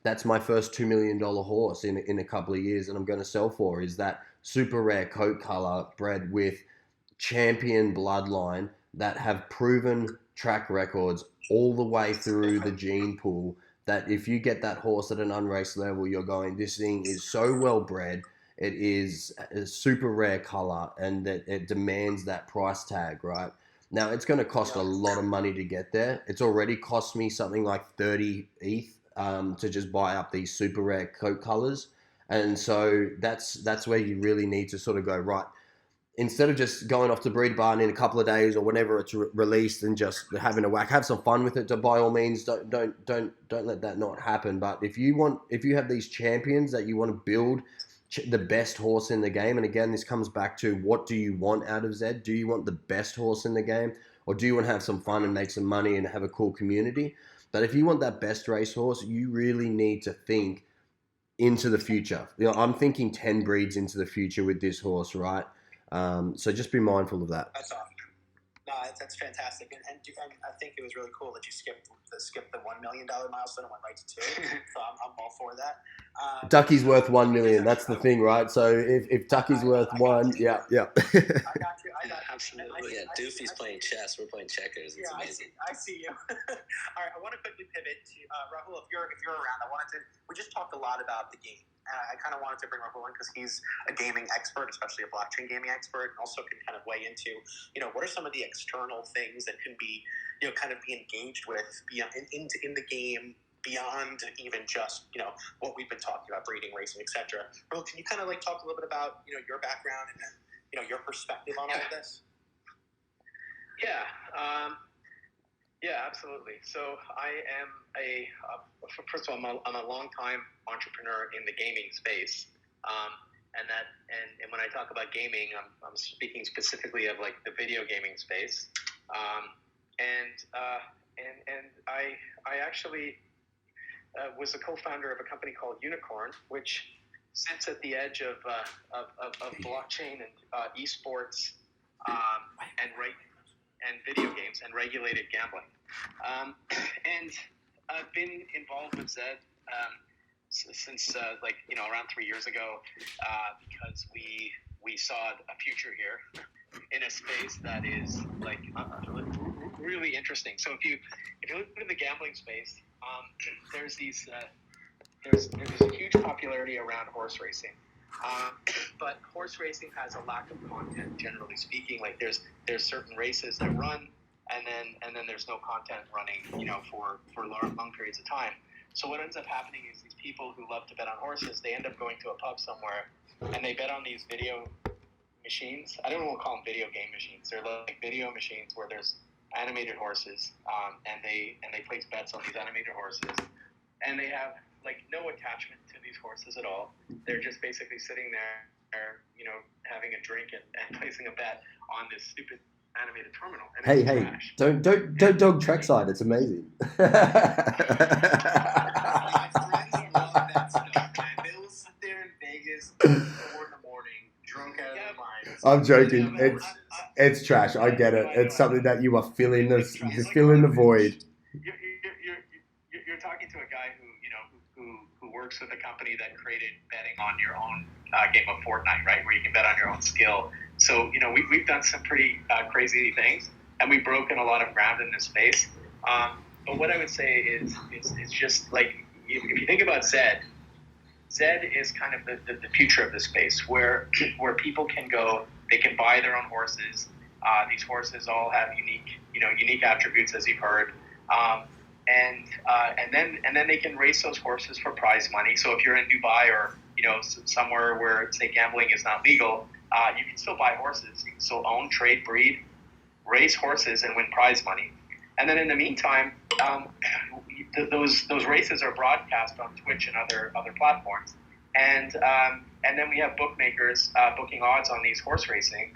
that's my first $2 million horse in a couple of years, and I'm going to sell for is that super rare coat color bred with champion bloodline that have proven track records all the way through the gene pool, that if you get that horse at an unraced level, you're going, this thing is so well bred, it is a super rare color, and that it demands that price tag, right? Now, it's going to cost a lot of money to get there. It's already cost me something like 30 ETH to just buy up these super rare coat colors. And so that's where you really need to sort of go, right, instead of just going off to breed barn in a couple of days or whenever it's released and just having a whack, have some fun with it. To by all means, don't let that not happen. But if you have these champions that you want to build the best horse in the game, and again, this comes back to what do you want out of Zed? Do you want the best horse in the game, or do you want to have some fun and make some money and have a cool community? But if you want that best racehorse, you really need to think into the future. I'm thinking 10 breeds into the future with this horse, right? So just be mindful of that. That's awesome. No, that's fantastic, and I think it was really cool that you skipped the $1 million milestone and went right to 2. So I'm all for that. Ducky's worth 1 million. That's the thing, right? So if Ducky's worth 1, yeah. I got you. Absolutely. Yeah, Doofy's playing chess. We're playing checkers. It's amazing. I see you. All right, I want to quickly pivot to Rahul. If you're around, we just talked a lot about the game. I kind of wanted to bring Rahul in because he's a gaming expert, especially a blockchain gaming expert, and also can kind of weigh into, what are some of the external things that can be, kind of be engaged with in the game beyond even just, what we've been talking about, breeding, racing, etc. Rahul, can you kind of talk a little bit about, your background and then, your perspective on all of this? Yeah. Yeah, absolutely. So I am first of all, I'm a long-time entrepreneur in the gaming space. And when I talk about gaming, I'm speaking specifically of like the video gaming space. And I actually was a co-founder of a company called Unicorn, which sits at the edge of blockchain and esports and video games and regulated gambling. And I've been involved with Zed since around 3 years ago because we saw a future here in a space that is like really interesting. So if you look at the gambling space, there's a huge popularity around horse racing. But horse racing has a lack of content, generally speaking. Like there's certain races that run, and then there's no content running, for long periods of time. So what ends up happening is these people who love to bet on horses, they end up going to a pub somewhere, and they bet on these video machines. I don't want to call them video game machines. They're like video machines where there's animated horses, and they place bets on these animated horses, and they have like no attachment to these horses at all. They're just basically sitting there, having a drink and placing a bet on this stupid animated terminal. And Hey, trash. don't dog trackside. It's amazing. My friends love that stuff, man. They will sit there in Vegas at 4 in the morning, drunk out of their minds. I'm joking. It's trash. I get it. It's something that you are filling the void. You're talking to a guy who works with a company that created betting on your own game of Fortnite, right? Where you can bet on your own skill. So, we've done some pretty crazy things, and we've broken a lot of ground in this space. But what I would say is just like, if you think about Zed is kind of the future of the space where people can go, they can buy their own horses. These horses all have unique attributes, as you've heard. And then they can race those horses for prize money. So if you're in Dubai or somewhere where, say, gambling is not legal, you can still buy horses. You can still own, trade, breed, race horses, and win prize money. And then in the meantime, those races are broadcast on Twitch and other platforms. And then we have bookmakers booking odds on these horse racing,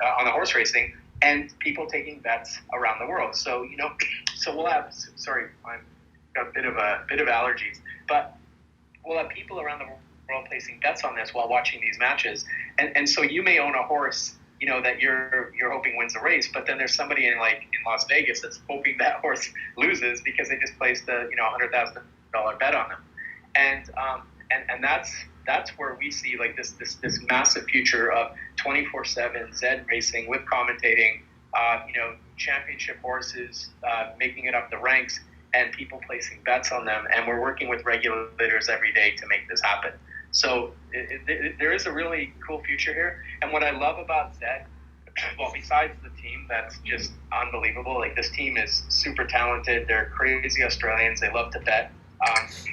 and people taking bets around the world. So so we'll have. Sorry, I've got a bit of allergies, but we'll have people around the world placing bets on this while watching these matches. And so you may own a horse, that you're hoping wins a race, but then there's somebody in Las Vegas that's hoping that horse loses because they just placed a $100,000 bet on them. And that's where we see like this massive future of 24/7 Zed racing with commentating, championship horses making it up the ranks, and people placing bets on them. And we're working with regulators every day to make this happen. So there is a really cool future here. And what I love about Zed, well, besides the team that's just unbelievable, like this team is super talented. They're crazy Australians. They love to bet. As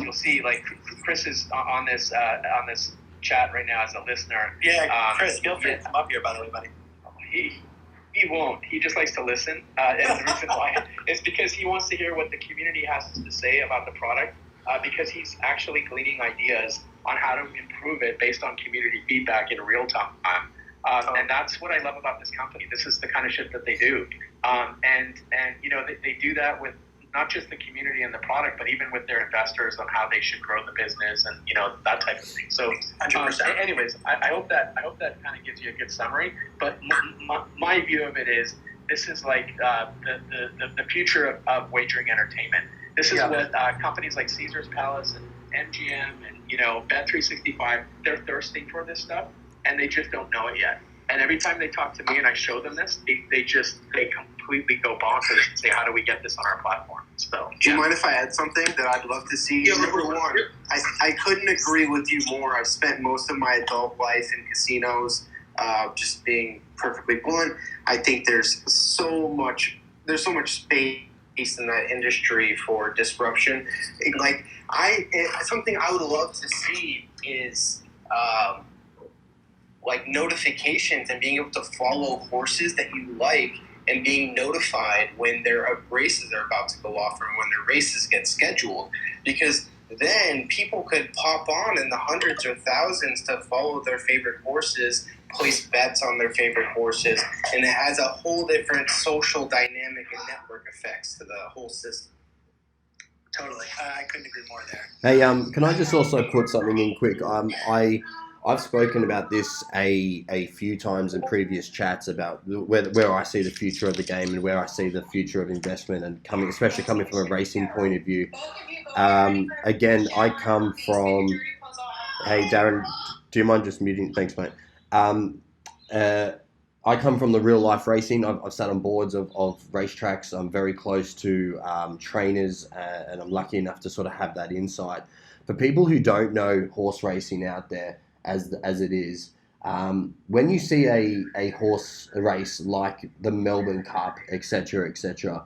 you'll see, like Chris is on this chat right now as a listener. Yeah, Chris, feel free to come up here, by the way, buddy. He won't. He just likes to listen. And the reason why is because he wants to hear what the community has to say about the product, because he's actually gleaning ideas on how to improve it based on community feedback in real time. And that's what I love about this company. This is the kind of shit that they do. And they do that with not just the community and the product, but even with their investors on how they should grow the business and that type of thing. So, anyways, I hope that kind of gives you a good summary. But my view of it is this is like the future of wagering entertainment. This is what companies like Caesar's Palace and MGM and Bet365, they're thirsting for this stuff, and they just don't know it yet. And every time they talk to me and I show them this, they completely go bonkers and say, how do we get this on our platform? So, do you mind if I add something that I'd love to see? Yeah, Number one, I couldn't agree with you more. I've spent most of my adult life in casinos. Just being perfectly blunt, I think there's so much space in that industry for disruption. Something I would love to see is notifications and being able to follow horses that you like and being notified when their races are about to go off or when their races get scheduled. Because then people could pop on in the hundreds or thousands to follow their favorite horses, place bets on their favorite horses, and it has a whole different social dynamic and network effects to the whole system. Totally. I couldn't agree more there. Hey, can I just also put something in quick? I've spoken about this a few times in previous chats about where I see the future of the game and where I see the future of investment, and especially coming from a racing point of view. Again, I come from. Hey, Darren, do you mind just muting? Thanks, mate. I come from the real life racing. I've sat on boards of racetracks. I'm very close to trainers, and I'm lucky enough to sort of have that insight. For people who don't know horse racing out there as it is, when you see a horse race like the Melbourne Cup, etc., etc.,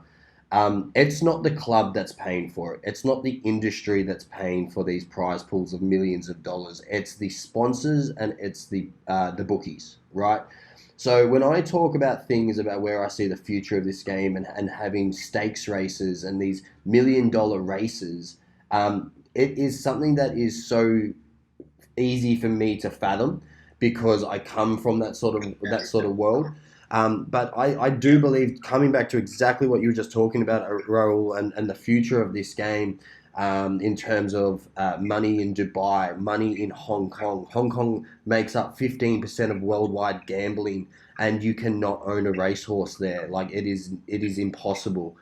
it's not the club that's paying for it. It's not the industry that's paying for these prize pools of millions of dollars. It's the sponsors and it's the bookies, right? So when I talk about things about where I see the future of this game and having stakes races and these $1 million races, it is something that is so easy for me to fathom because I come from that sort of world. But I do believe, coming back to exactly what you were just talking about, Raul, and the future of this game, in terms of money in Dubai, money in Hong Kong. Hong Kong makes up 15% of worldwide gambling, and you cannot own a racehorse there. Like, it is impossible.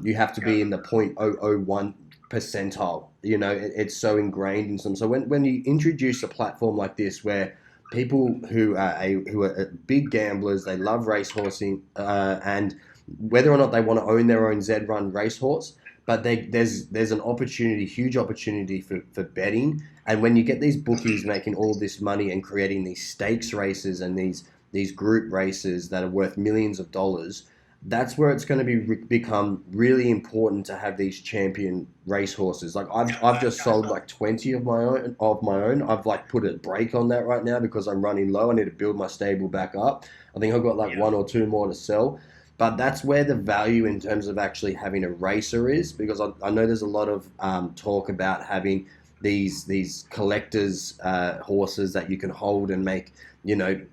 You have to be in the 0.001 percentile. You know, it's so ingrained in some. So when you introduce a platform like this, where people who are big gamblers, they love racehorsing, and whether or not they want to own their own Zed.run racehorse, but there's an opportunity, huge opportunity for betting. And when you get these bookies making all this money and creating these stakes races and these group races that are worth millions of dollars, that's where it's going to become really important to have these champion racehorses. Like I've just sold like 20 of my own. I've like put a break on that right now because I'm running low. I need to build my stable back up. I think I've got like one or two more to sell. But that's where the value in terms of actually having a racer is, because I know there's a lot of talk about having these collectors horses that you can hold and make, 20%,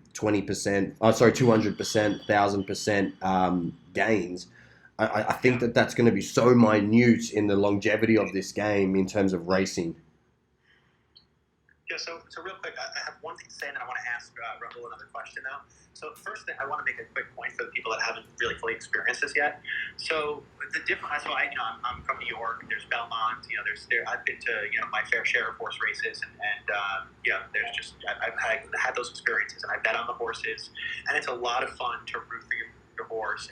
200%, 1,000% gains. I think that's going to be so minute in the longevity of this game in terms of racing. Yeah, so real quick, I have one thing to say, and then I want to ask Raul another question now. So first thing, I want to make a quick point for the people that haven't really fully experienced this yet. So the difference, I'm from New York. There's Belmont. I've been to my fair share of horse races, and there's just I've had those experiences, and I bet on the horses, and it's a lot of fun to root for your horse,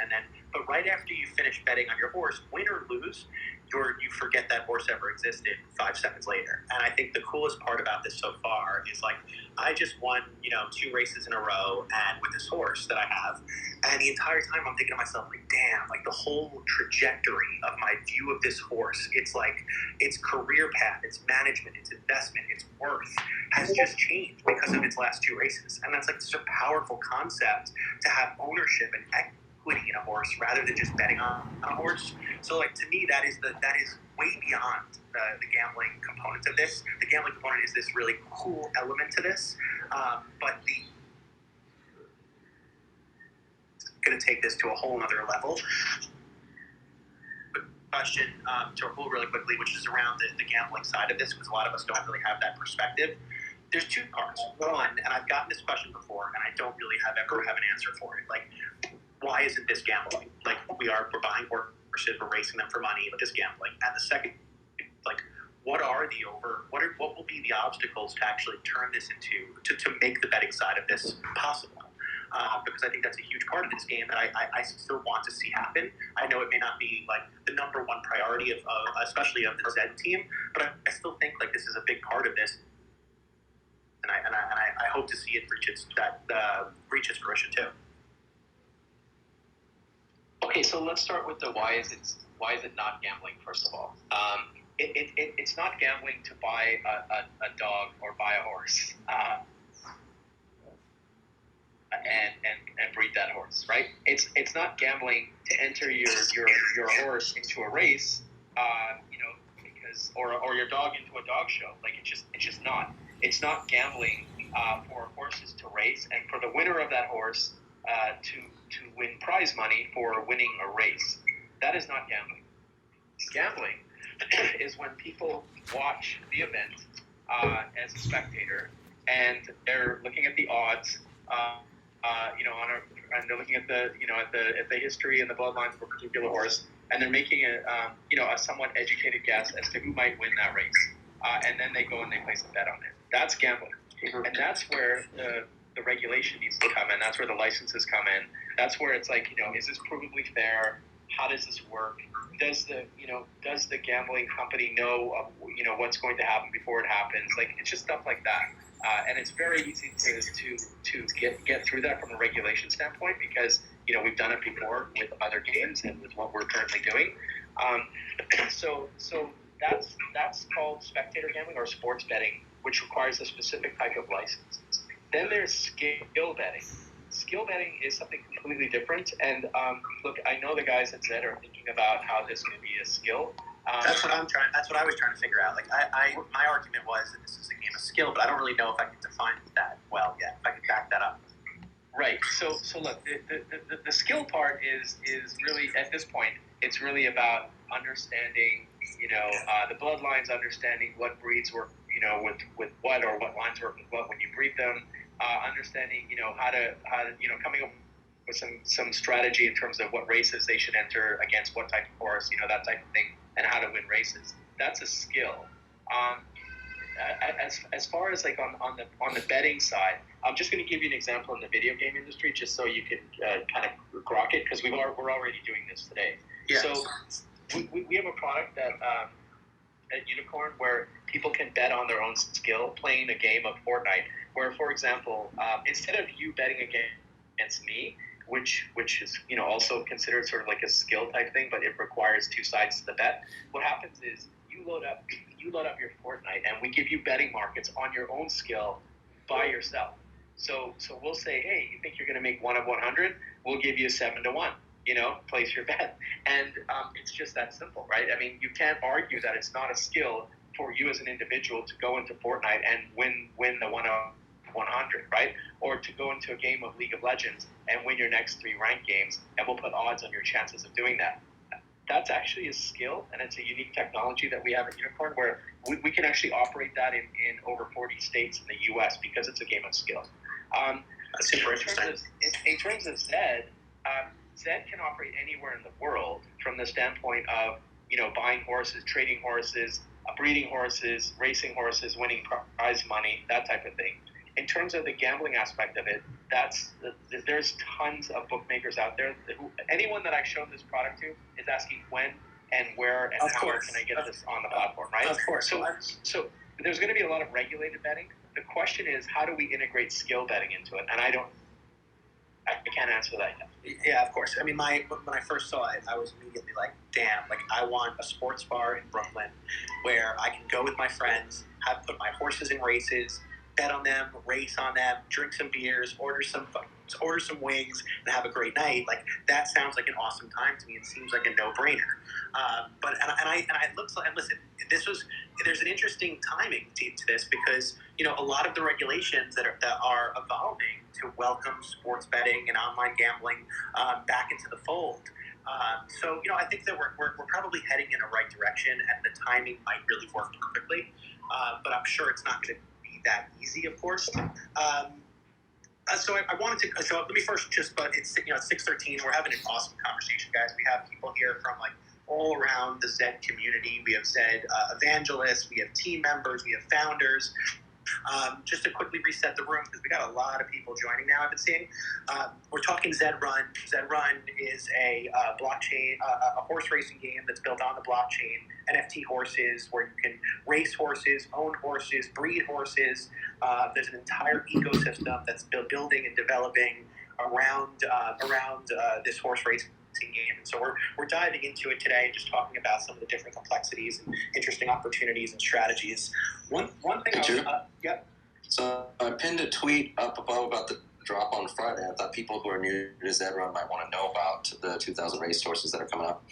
but right after you finish betting on your horse, win or lose, you forget that horse ever existed 5 seconds later. And I think the coolest part about this so far is, like, I just won, 2 races in a row and with this horse that I have. And the entire time I'm thinking to myself, like, damn, like the whole trajectory of my view of this horse, it's like its career path, its management, its investment, its worth has just changed because of its last 2 races. And that's like such a powerful concept to have ownership and equity in a horse rather than just betting on a horse. So, like, to me, that is way beyond the gambling component of this. The gambling component is this really cool element to this, but going to take this to a whole other level. Question to Rahul really quickly, which is around the gambling side of this, because a lot of us don't really have that perspective. There's 2 parts. One, and I've gotten this question before, and I don't really ever have an answer for it. Like, why isn't this gambling? Like, we're buying horses, we're racing them for money, but this gambling. And the second, like, what will be the obstacles to actually turn this to make the betting side of this possible? Because I think that's a huge part of this game that I still want to see happen. I know it may not be like the number one priority of especially of the Zed team, but I still think like this is a big part of this, and I hope to see it reach its fruition too. Okay, so let's start with the why is it not gambling, first of all. It's not gambling to buy a dog or buy a horse and breed that horse, right? It's not gambling to enter your horse into a race, because because or your dog into a dog show. Like it's just not. It's not gambling for horses to race and for the winner of that horse to win prize money for winning a race. That is not gambling. Gambling is when people watch the event as a spectator and they're looking at the odds. And they're looking at the history and the bloodlines of a particular horse, and they're making a somewhat educated guess as to who might win that race, and then they go and they place a bet on it. That's gambling, and that's where the regulation needs to come in. That's where the licenses come in. That's where it's like, is this provably fair? How does this work? Does the gambling company know what's going to happen before it happens? Like, it's just stuff like that. And it's very easy to get through that from a regulation standpoint because, we've done it before with other games and with what we're currently doing. So that's called spectator gambling or sports betting, which requires a specific type of license. Then there's skill betting. Skill betting is something completely different. And look, I know the guys at Zed are thinking about how this could be a skill. That's what I was trying to figure out. Like, my argument was that this is a game of skill, but I don't really know if I can define that well yet. If I can back that up. Right. So look, the skill part is really, at this point, it's really about understanding, the bloodlines, understanding what breeds work, with what, or what lines work with what when you breed them, understanding, how to coming up with some strategy in terms of what races they should enter against what type of horse, that type of thing, and how to win races. That's a skill. As far as like on the betting side, I'm just going to give you an example in the video game industry, just so you can kind of grok it, because we're already doing this today. Yeah. So we have a product that at Unicorn where people can bet on their own skill playing a game of Fortnite. Where, for example, instead of you betting against me, which is also considered sort of like a skill type thing, but it requires two sides to the bet. What happens is you load up your Fortnite, and we give you betting markets on your own skill by yourself. So we'll say, hey, you think you're going to make 1 of 100? We'll give you 7 to 1. Place your bet, and it's just that simple, right? I mean, you can't argue that it's not a skill for you as an individual to go into Fortnite and win the 1 of 100, right? Or to go into a game of League of Legends and win your next 3 ranked games, and we'll put odds on your chances of doing that. That's actually a skill, and it's a unique technology that we have at Unicorn where we can actually operate that in over 40 states in the U.S. because it's a game of skill. That's super interesting. In terms of Zed, Zed can operate anywhere in the world from the standpoint of, buying horses, trading horses, breeding horses, racing horses, winning prize money, that type of thing. In terms of the gambling aspect of it, there's tons of bookmakers out there. Anyone that I've shown this product to is asking when and where and how can I get this on the platform, right? Of course. So there's going to be a lot of regulated betting. The question is, how do we integrate skill betting into it? And I can't answer that yet. Yeah, of course. I mean, when I first saw it, I was immediately like, damn, like I want a sports bar in Brooklyn where I can go with my friends, put my horses in races, bet on them, race on them, drink some beers, order some wings, and have a great night. Like, that sounds like an awesome time to me. It seems like a no-brainer. But I looked, and listen, there's an interesting timing to this because a lot of the regulations that are evolving to welcome sports betting and online gambling back into the fold. So I think that we're probably heading in the right direction, and the timing might really work perfectly. But I'm sure it's not going to be that easy, of course. So I wanted to. So let me first but it's 6:13. We're having an awesome conversation, guys. We have people here from like all around the Zed community. We have Zed evangelists. We have team members. We have founders. Just to quickly reset the room, because we got a lot of people joining now, I've been seeing. We're talking zed.run. Zed.run is a blockchain, a horse racing game that's built on the blockchain, NFT horses, where you can race horses, own horses, breed horses. There's an entire ecosystem that's building and developing around this horse racing game. And so we're diving into it today, just talking about some of the different complexities and interesting opportunities and strategies. One thing yep. So I pinned a tweet up above about the drop on Friday. I thought people who are new to Zed.run might want to know about the 2,000 racehorses that are coming up.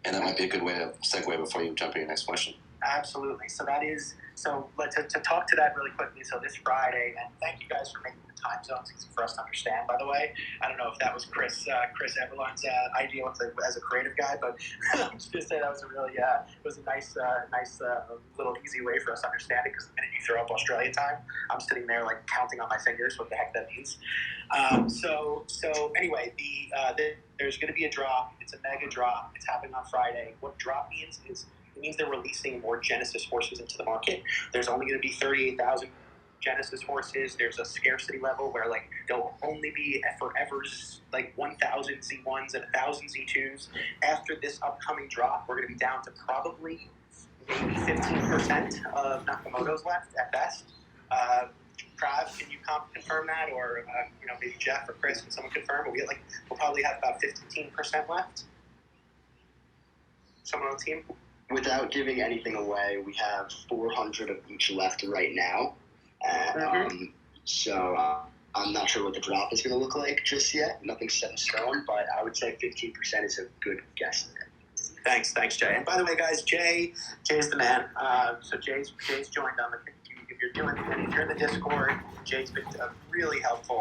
And that might be a good way to segue before you jump into your next question. Absolutely. So that is, so to talk to that really quickly. So this Friday, and thank you guys for making the time zones easy for us to understand, by the way. I don't know if that was Chris Everlard's idea as a creative guy, but I'm just going to say that was a really, it was a nice little easy way for us to understand it, because the minute you throw up Australia time, I'm sitting there like counting on my fingers what the heck that means. So anyway, there's going to be a drop. It's a mega drop. It's happening on Friday. What drop means is, it means they're releasing more Genesis horses into the market. There's only going to be 38,000 Genesis horses. There's a scarcity level where like there'll only be forever's like 1,000 Z1s and 1,000 Z2s. After this upcoming drop, we're going to be down to probably maybe 15% of Nakamoto's left at best. Trav, can you confirm that, or maybe Jeff or Chris, can someone confirm? We'll probably have about 15% left. Someone on the team. Without giving anything away, we have 400 of each left right now. So I'm not sure what the drop is going to look like just yet. Nothing's set in stone, but I would say 15% is a good guess. Thanks, Jay. And by the way, guys, Jay's the man. So Jay's joined on the. If you're in the Discord, Jay's been really helpful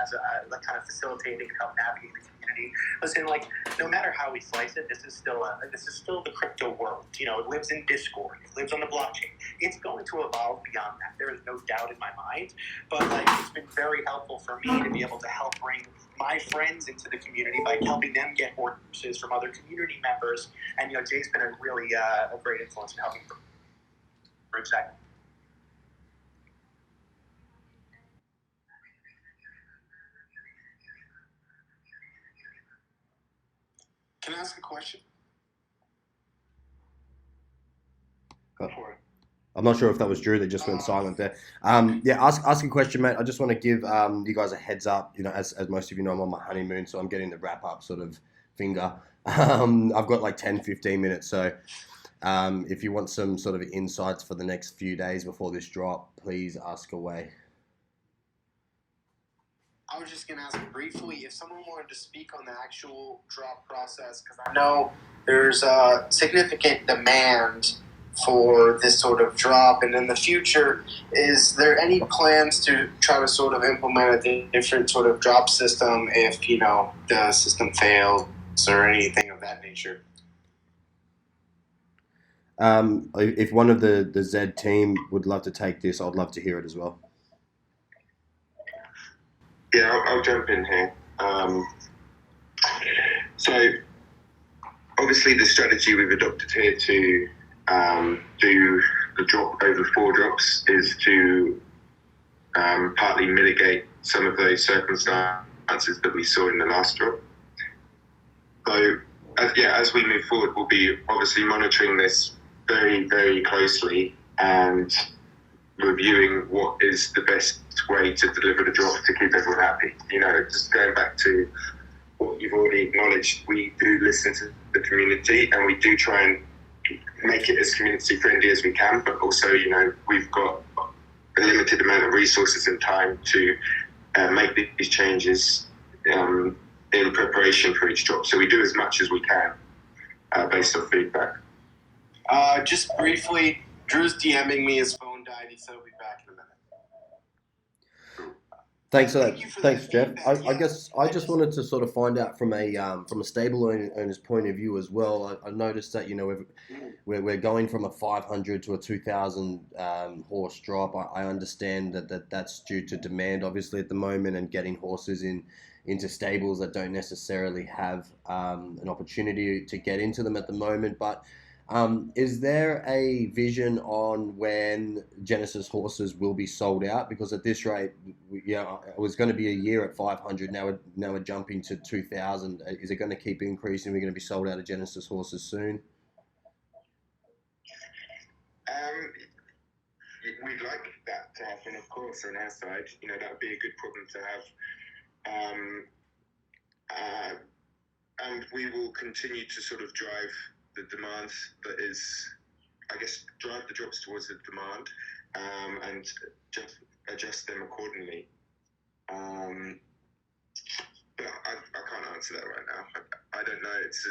as a kind of facilitating and help navigate the community. Listen, like, no matter how we slice it, this is still the crypto world. It lives in Discord. It lives on the blockchain. It's going to evolve beyond that. There is no doubt in my mind. But it's been very helpful for me to be able to help bring my friends into the community by helping them get horses from other community members. And Jay's been a really a great influence in helping bridge that. Can I ask a question? I'm not sure if that was Drew that just went silent there. Ask a question, mate. I just want to give you guys a heads up. As most of you know, I'm on my honeymoon, so I'm getting the wrap up sort of finger. I've got like 10, 15 minutes. So if you want some sort of insights for the next few days before this drop, please ask away. I was just going to ask briefly if someone wanted to speak on the actual drop process, because I know there's a significant demand for this sort of drop, and in the future, is there any plans to try to sort of implement a different sort of drop system if, the system fails or anything of that nature? If one of the Zed team would love to take this, I'd love to hear it as well. Yeah, I'll jump in here. So, obviously, the strategy we've adopted here to do the drop over 4 drops is to partly mitigate some of those circumstances that we saw in the last drop. So, as we move forward, we'll be obviously monitoring this very, very closely and reviewing what is the best way to deliver the drop to keep everyone happy. Just going back to what you've already acknowledged, we do listen to the community and we do try and make it as community friendly as we can, but also, we've got a limited amount of resources and time to make these changes in preparation for each drop. So we do as much as we can based on feedback. Just briefly, Drew's DMing me, his phone died, he said he'll be back in a minute. Thanks for that. Thanks, Jeff. I guess I just wanted to sort of find out from a stable owner's point of view as well. I noticed that we're going from a 500 to a 2,000 horse drop. I understand that's due to demand, obviously, at the moment, and getting horses into stables that don't necessarily have an opportunity to get into them at the moment. But is there a vision on when Genesis horses will be sold out? Because at this rate, it was going to be a year at 500. Now we're jumping to 2,000. Is it going to keep increasing? We're going to be sold out of Genesis horses soon. We'd like that to happen, of course, on our side. That would be a good problem to have. And we will continue to sort of drive the demand that is, I guess, drive the drops towards the demand and just adjust them accordingly. But I can't answer that right now. I don't know. It's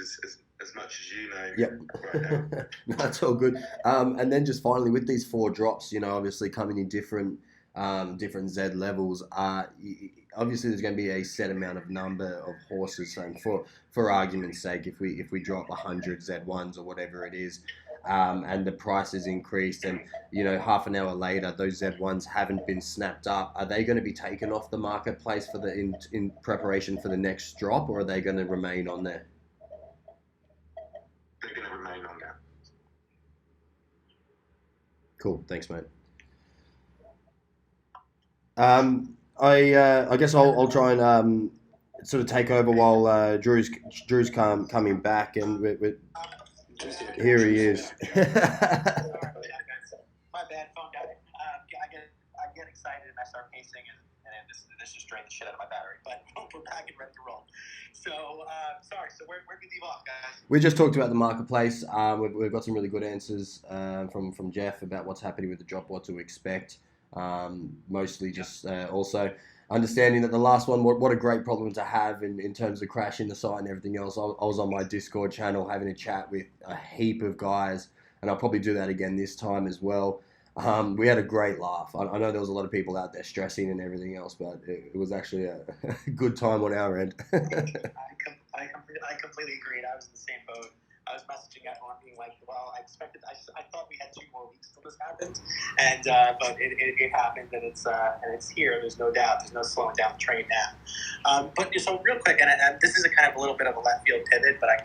as much as you know. Yep. Right now. That's all good. And then just finally with these 4 drops, obviously coming in different Z levels. Obviously, there's going to be a set amount of number of horses. And for argument's sake, if we drop 100 Z1s or whatever it is, and the price is increased, and half an hour later those Z1s haven't been snapped up, are they going to be taken off the marketplace for the in preparation for the next drop, or are they going to remain on there? They're going to remain on there. Cool, thanks, mate. I guess I'll try and sort of take over while Drew's coming back, and here he is. My bad, phone died. I get excited and I start pacing, and this just drained the shit out of my battery. But we're back and ready to roll. So sorry. So where did we leave off, guys? We just talked about the marketplace. We've got some really good answers from Jeff about what's happening with the drop, what to expect. Mostly just also understanding that the last one, what a great problem to have in terms of crashing the site and everything else. I was on my Discord channel having a chat with a heap of guys, and I'll probably do that again this time as well. We had a great laugh. I know there was a lot of people out there stressing and everything else, but it was actually a good time on our end. I completely agreed. I was in the same boat. I was messaging everyone being like, well, I thought we had 2 more weeks till this happened, and but it happened, and it's here. There's no doubt. There's no slowing down the train now. But so real quick, and this is a kind of a little bit of a left field pivot, but I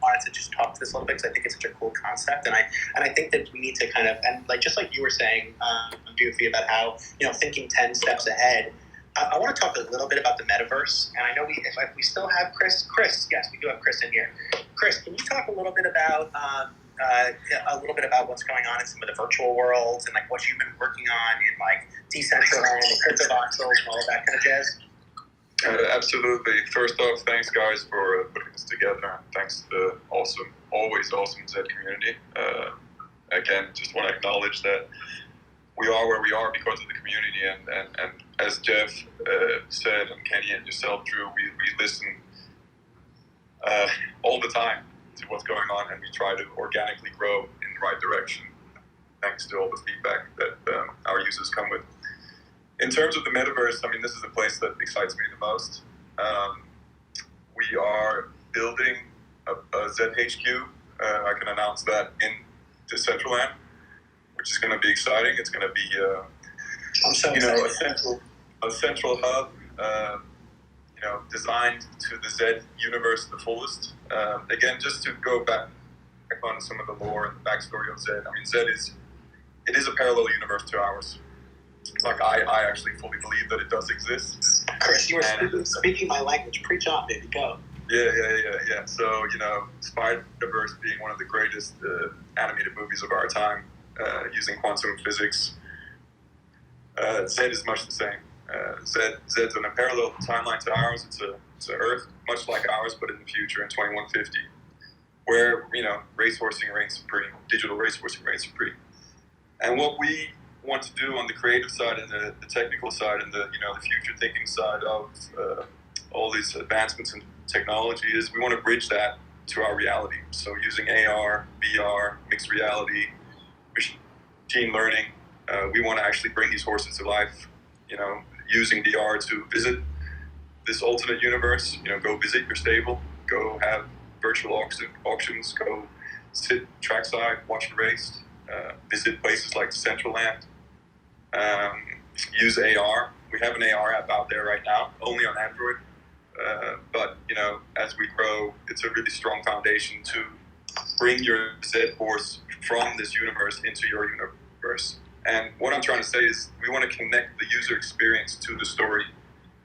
wanted to just talk to this a little bit because I think it's such a cool concept, and I think that we need to kind of, and like just like you were saying, Doofy, about how thinking 10 steps ahead. I want to talk a little bit about the metaverse, and I know if we still have Chris, yes, we do have Chris in here. Chris, can you talk a little bit about what's going on in some of the virtual worlds and like what you've been working on in like Decentraland and CryptoVoxels and all of that kind of jazz? Absolutely. First off, thanks guys for putting this together. Thanks to the always awesome Zed community. Again, just want to acknowledge that we are where we are because of the community, and as Jeff said, and Kenny and yourself, Drew, we listen all the time to what's going on, and we try to organically grow in the right direction thanks to all the feedback that our users come with. In terms of the metaverse, I mean, this is the place that excites me the most. We are building a ZHQ. I can announce that in Decentraland, which is going to be exciting. It's going to be, a central hub, designed to the Zed universe the fullest. Again, just to go back on some of the lore and the backstory of Zed. I mean, Zed is a parallel universe to ours. Like I actually fully believe that it does exist. Chris, you were speaking my language. Preach on, baby. Go. Yeah. So, Spider-Verse being one of the greatest animated movies of our time, using quantum physics. Zed is much the same. Zed's in a parallel timeline to ours. It's a Earth, much like ours, but in the future in 2150, where, racehorsing reigns supreme, digital racehorsing reigns supreme. And what we want to do on the creative side and the technical side and the future thinking side of all these advancements in technology is we want to bridge that to our reality. So using AR, VR, mixed reality, machine learning, we want to actually bring these horses to life, using VR to visit this alternate universe, go visit your stable, go have virtual auctions, go sit trackside, watch the race, visit places like Decentraland, use AR. We have an AR app out there right now, only on Android. But, as we grow, it's a really strong foundation to bring your Zed horse from this universe into your universe. And what I'm trying to say is we want to connect the user experience to the story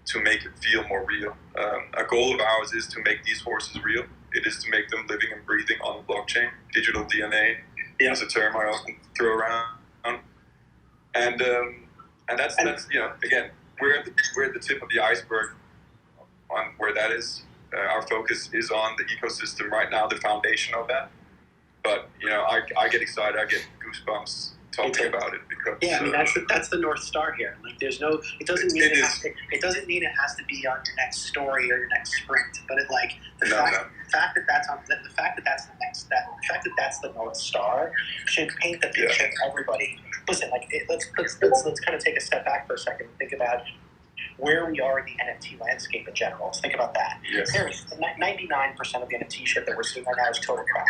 to make it feel more real. A goal of ours is to make these horses real. It is to make them living and breathing on the blockchain. Digital DNA is a term I often throw around. And that's again, we're at the tip of the iceberg on where that is. Our focus is on the ecosystem right now, the foundation of that. But I get excited, I get goosebumps talking about it because that's the North Star here. Like, there's no, it doesn't mean it has to be on your next story or your next sprint, but the fact fact that that's the North Star should paint the picture of everybody. Listen, let's kind of take a step back for a second and think about where we are in the NFT landscape in general. Let's think about that. Yes. 99% of the NFT shit that we're seeing right now is total crap.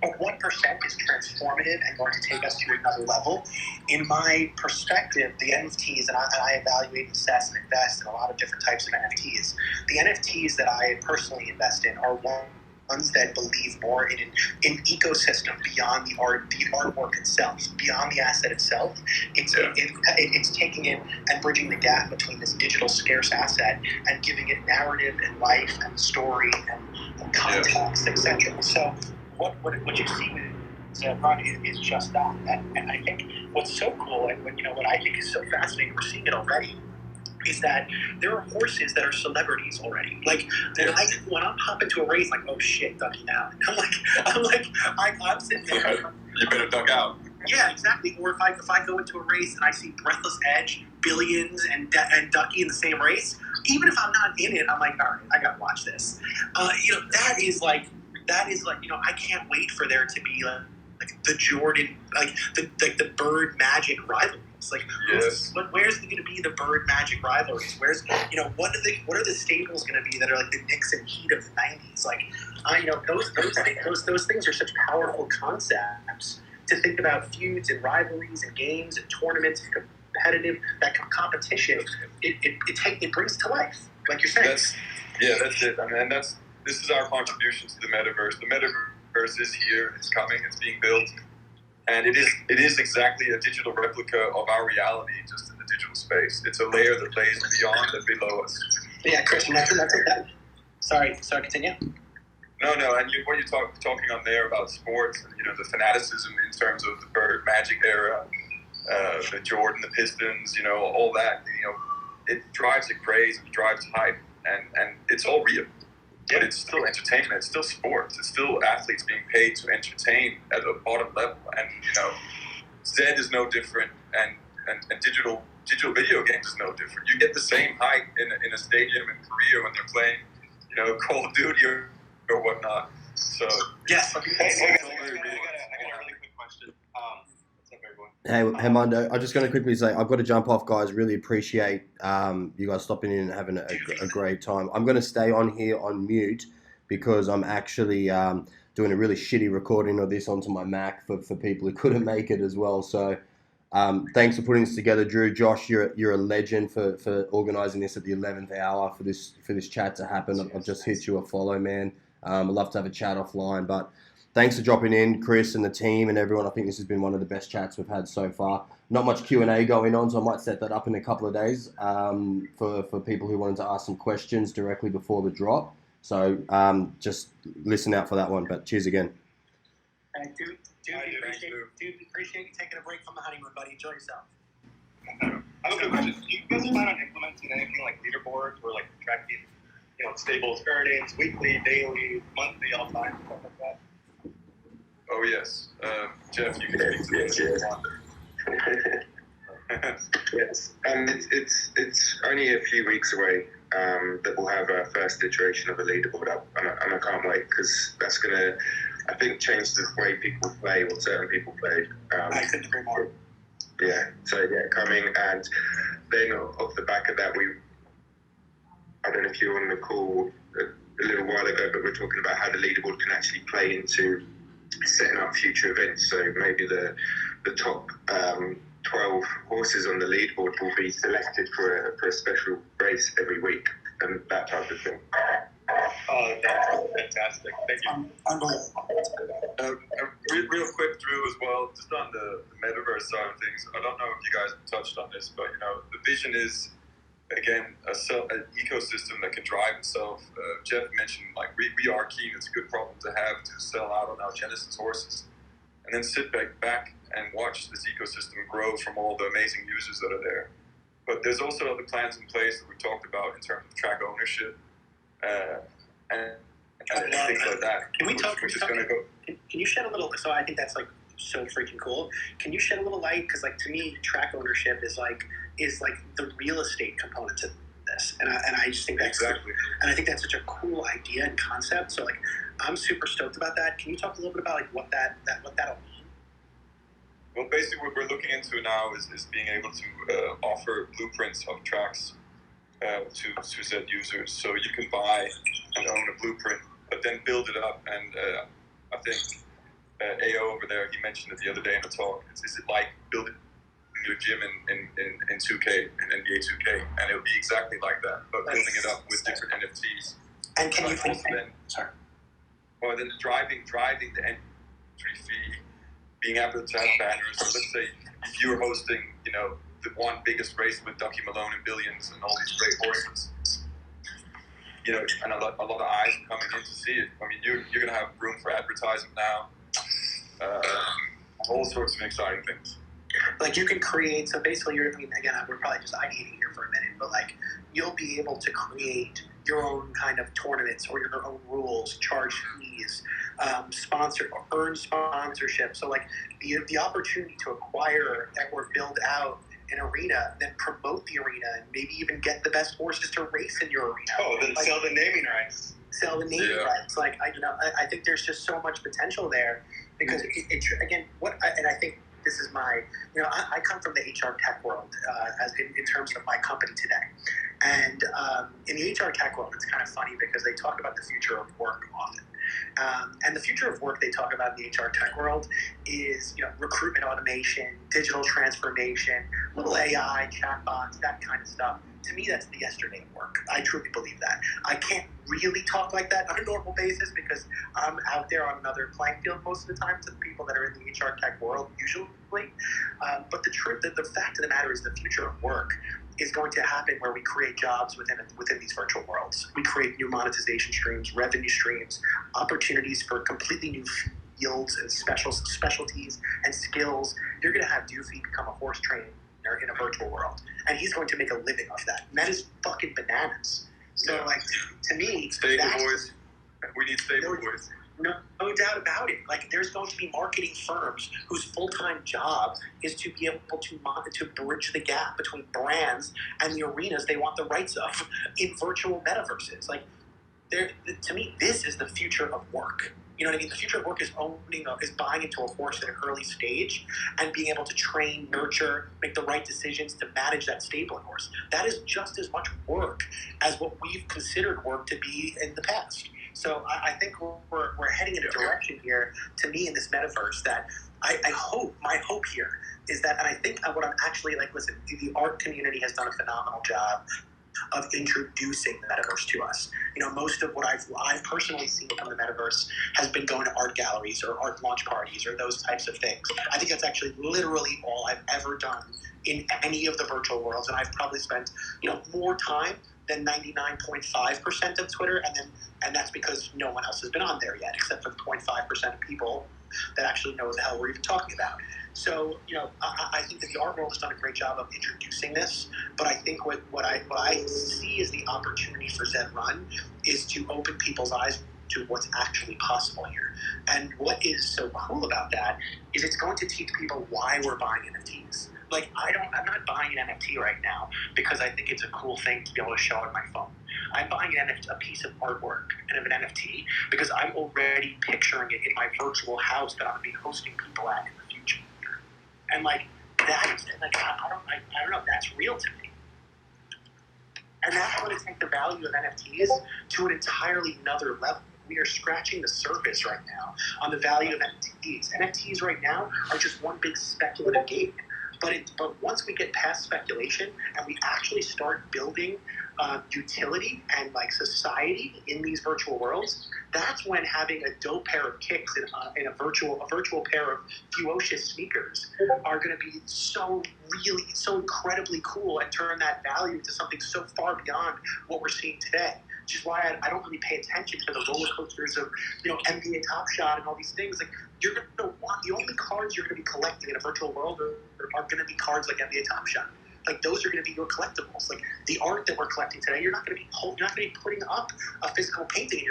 But 1% is transformative and going to take us to another level. In my perspective, the NFTs, and I evaluate, assess, and invest in a lot of different types of NFTs. The NFTs that I personally invest in are ones that believe more in an ecosystem beyond the artwork itself, beyond the asset itself. It's taking it and bridging the gap between this digital scarce asset and giving it narrative and life and story and context, etc. So what you see with zed.run is just that. And I think what's so cool and what I think is so fascinating, we're seeing it already, is that there are horses that are celebrities already. Like when I'm hopping to a race, like, oh shit, Ducky now. I'm sitting there. You better duck out. Yeah, exactly. Or if I go into a race and I see Breathless Edge, Billions, and Ducky in the same race, even if I'm not in it, I'm like, all right, I gotta watch this. That is like I can't wait for there to be like the Jordan, like the Bird Magic rivalry. Like, yes. Where's going to be the Bird Magic rivalries? Where's what are the staples going to be that are like the Knicks and Heat of the '90s? Like, those things are such powerful concepts to think about feuds and rivalries and games and tournaments and competitive competition. It brings to life, like you're saying. That's it. I mean, this is our contribution to the metaverse. The metaverse is here. It's coming. It's being built. And it is exactly a digital replica of our reality, just in the digital space. It's a layer that lays beyond and below us. Yeah, Christian, that's that. Sorry, continue. No, and what you're talking on there about sports and the fanaticism in terms of the Bird Magic era, the Jordan, the Pistons, all that. It drives a craze and it drives hype, and it's all real. But it's still entertainment. It's still sports. It's still athletes being paid to entertain at a bottom level. And Zed is no different, and digital video games is no different. You get the same hype in a stadium in Korea when they're playing, Call of Duty or whatnot. So yes. I got a really quick question. What's up, everyone? Hey, Mondo, I'm just going to quickly say I've got to jump off, guys. Really appreciate you guys stopping in and having a great time. I'm going to stay on here on mute because I'm actually doing a really shitty recording of this onto my Mac for people who couldn't make it as well. So thanks for putting this together, Drew. Josh, you're a legend for organising this at the 11th hour for this chat to happen. I've just hit you a follow, man. I'd love to have a chat offline, but thanks for dropping in, Chris and the team and everyone. I think this has been one of the best chats we've had so far. Not much Q&A going on, so I might set that up in a couple of days for people who wanted to ask some questions directly before the drop. So just listen out for that one, but cheers again. Dude, appreciate you taking a break from the honeymoon, buddy. Enjoy yourself. I have a question. Do you guys plan on implementing anything like leaderboards or like tracking, stables, earnings, weekly, daily, monthly, all time, stuff like that? Oh yes, Jeff, you can speak to this. Yes, and it's only a few weeks away that we'll have our first iteration of a leaderboard up, and I can't wait because that's gonna, I think, change the way people play or certain people play. I couldn't agree more. Yeah, so coming, and then off the back of that, I don't know if you were on the call a little while ago, but we're talking about how the leaderboard can actually play into setting up future events. So maybe the top 12 horses on the leaderboard will be selected for a special race every week, and that type of thing. Oh, that's fantastic. Thank you. Real quick, Drew, as well, just on the metaverse side of things. I don't know if you guys have touched on this, but the vision is, again, an ecosystem that can drive itself. Jeff mentioned, we are keen. It's a good problem to have, to sell out on our Genesis horses, and then sit back and watch this ecosystem grow from all the amazing users that are there. But there's also other plans in place that we've talked about in terms of track ownership and things like that. Can we talk? Can you shed a little? So I think that's so freaking cool. Can you shed a little light? Because to me, track ownership is the real estate component to this, and I just think that's exactly. And I think that's such a cool idea and concept. So like, I'm super stoked about that. Can you talk a little bit about like what that'll mean? Well, basically, what we're looking into now is being able to offer blueprints of tracks to Zed users. So you can buy and own a blueprint, but then build it up. And I think AO over there, he mentioned it the other day in a talk. Is it like building your gym in 2K, in NBA 2K? And it'll be exactly like that, but building it up with different NFTs. And can you also then driving the entry fee, being able to have banners. So let's say if you're hosting, the one biggest race with Ducky Malone and Billions and all these great horses, and a lot of eyes coming in to see it. I mean, you're going to have room for advertising now. All sorts of exciting things. Like we're probably just ideating here for a minute, but like you'll be able to create your own kind of tournaments or your own rules, charge fees, earn sponsorship. So like the opportunity to acquire or build out an arena, then promote the arena, and maybe even get the best horses to race in your arena. Oh, then like, sell the naming rights. Rights. Like I think there's just so much potential there because and I think this is my, I come from the HR tech world as in terms of my company today. And in the HR tech world, it's kind of funny because they talk about the future of work often. And the future of work they talk about in the HR tech world is, recruitment automation, digital transformation, little AI, chatbots, that kind of stuff. To me, that's the yesterday of work. I truly believe that. I can't really talk like that on a normal basis because I'm out there on another playing field most of the time to the people that are in the HR tech world usually. But the fact of the matter is the future of work is going to happen where we create jobs within these virtual worlds. We create new monetization streams, revenue streams, opportunities for completely new fields and specialties and skills. You're going to have Doofy become a horse trainer in a virtual world, and he's going to make a living off that. And that is fucking bananas. So, to me, stable boys. We need stable boys. No doubt about it. Like, there's going to be marketing firms whose full-time job is to be able to bridge the gap between brands and the arenas they want the rights of in virtual metaverses. Like, to me, this is the future of work. You know what I mean? The future of work is buying into a horse at an early stage and being able to train, nurture, make the right decisions to manage that stabling horse. That is just as much work as what we've considered work to be in the past. So I think we're heading in a direction here, to me, in this metaverse that my hope here is that, and I think what I'm actually listen, the art community has done a phenomenal job of introducing the metaverse to us. Most of what I've personally seen from the metaverse has been going to art galleries or art launch parties or those types of things. I think that's actually literally all I've ever done in any of the virtual worlds, and I've probably spent more time than 99.5% of Twitter, and that's because no one else has been on there yet, except for the 0.5% of people that actually know what the hell we're even talking about. So, I think that the art world has done a great job of introducing this, but I think what I see as the opportunity for Zed.run is to open people's eyes to what's actually possible here. And what is so cool about that is it's going to teach people why we're buying NFTs. I'm not buying an NFT right now because I think it's a cool thing to be able to show on my phone. I'm buying a piece of artwork and of an NFT because I'm already picturing it in my virtual house that I'm going to be hosting people at in the future. And I don't know, that's real to me. And that's going to take the value of NFTs to an entirely another level. We are scratching the surface right now on the value of NFTs. NFTs right now are just one big speculative game. But once we get past speculation and we actually start building utility and society in these virtual worlds, that's when having a dope pair of kicks in a virtual pair of Fuocious sneakers are going to be so incredibly cool and turn that value into something so far beyond what we're seeing today. Which is why I don't really pay attention to the roller coasters of NBA Top Shot and all these things. You're going to want the only cards you're going to be collecting in a virtual world are going to be cards like NBA Top Shot. Those are going to be your collectibles. The art that we're collecting today, you're not going to be putting up a physical painting in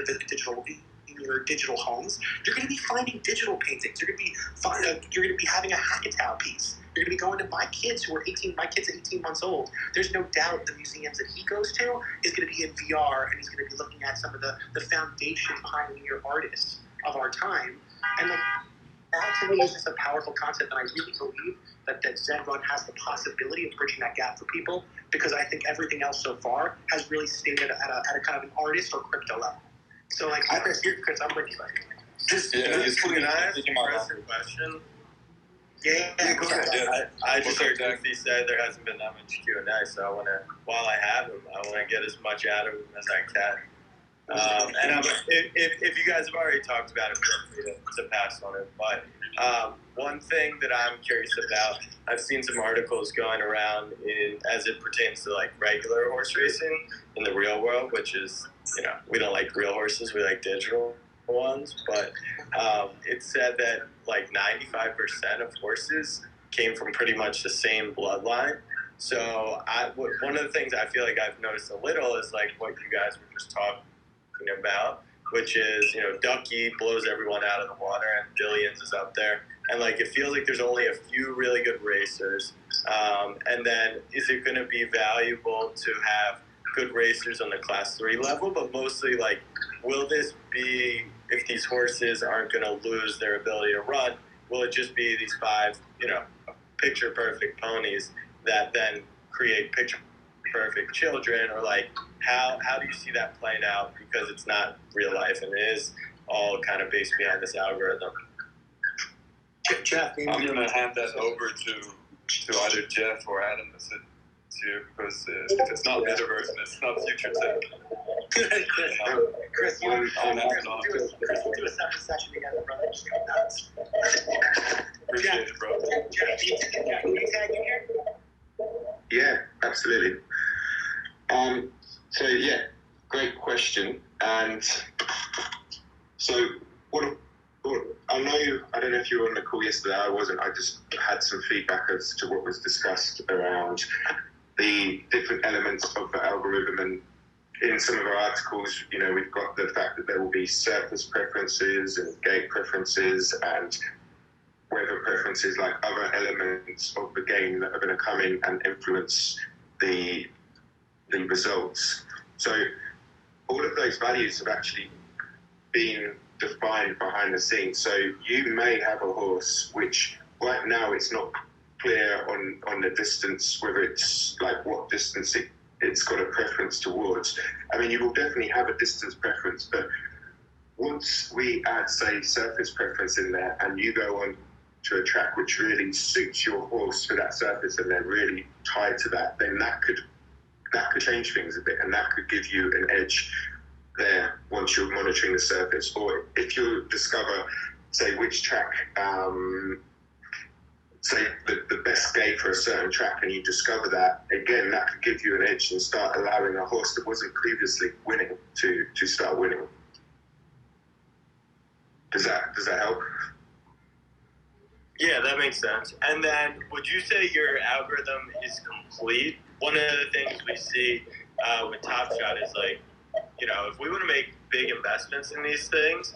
your digital homes. You're going to be finding digital paintings. You're going to be having a Hackatow piece You're going to be going to my kids who are 18. My kid's 18 months old. There's no doubt the museums that he goes to is going to be in VR, and he's going to be looking at some of the foundation pioneer artists of our time. And that to me is just a powerful concept, and I really believe that Zed.run has the possibility of bridging that gap for people, because I think everything else so far has really stayed at a kind of an artist or crypto level. So, like, Chris, I'm with you. Like, Can I ask Chris a question? Yeah, go ahead. I just heard Doofy say there hasn't been that much Q&A, so I want to, while I have him, I want to get as much out of him as I can. And if you guys have already talked about it, feel free to pass on it. But one thing that I'm curious about, I've seen some articles going around as it pertains to like regular horse racing in the real world, which is, we don't like real horses, we like digital ones. But it said that like 95% of horses came from pretty much the same bloodline. So one of the things I feel like I've noticed a little is like what you guys were just talking about, which is, Ducky blows everyone out of the water and Billions is up there. And like, it feels like there's only a few really good racers. And then is it going to be valuable to have good racers on the class 3 level? But mostly like, will this be, if these horses aren't going to lose their ability to run, will it just be these 5, picture perfect ponies that then create picture perfect children? Or like, how do you see that playing out, because it's not real life and it is all kind of based behind this algorithm? Jeff, I'm going to hand that over to either Jeff or Adam to you, because if it's not metaverse and it's not future tech. Chris, we'll do a separate session together, brother. Just go nuts. Appreciate it, bro. Jeff, can you tag in here? Yeah, absolutely. So yeah, great question. And so what I don't know if you were on the call yesterday. I wasn't. I just had some feedback as to what was discussed around the different elements of the algorithm. And in some of our articles, we've got the fact that there will be surface preferences and gate preferences and weather preferences, like other elements of the game that are going to come in and influence the results. So all of those values have actually been defined behind the scenes. So you may have a horse which right now it's not clear on the distance, whether it's like what distance it's got a preference towards. I mean, you will definitely have a distance preference, but once we add, say, surface preference in there, and you go on to a track which really suits your horse for that surface and they're really tied to that, then that could change things a bit, and that could give you an edge there once you're monitoring the surface. Or if you discover, say, which track, say the best gate for a certain track, and you discover that, again, that could give you an edge and start allowing a horse that wasn't previously winning to start winning. Does that help? Yeah, that makes sense. And then would you say your algorithm is complete? One of the things we see with Top Shot is like, if we want to make big investments in these things,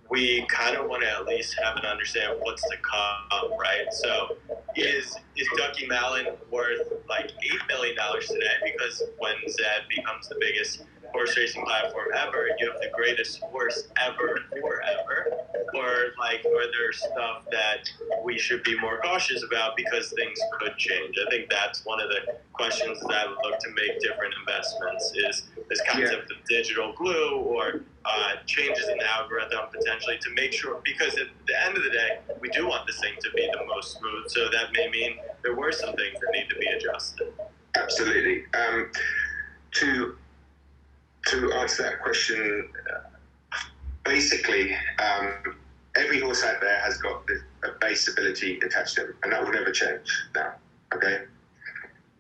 we kind of want to at least have an understanding of what's to come, right? So is Ducky Malin worth like $8 million today? Because when Zed becomes the biggest horse racing platform ever, you have the greatest horse ever forever? Or like, are there stuff that we should be more cautious about because things could change? I think that's one of the questions that I look to make different investments, is this concept of digital glue or changes in the algorithm potentially, to make sure, because at the end of the day, we do want this thing to be the most smooth. So that may mean there were some things that need to be adjusted. Absolutely. To answer that question, basically, every horse out there has got a base ability attached to them, and that will never change now, okay?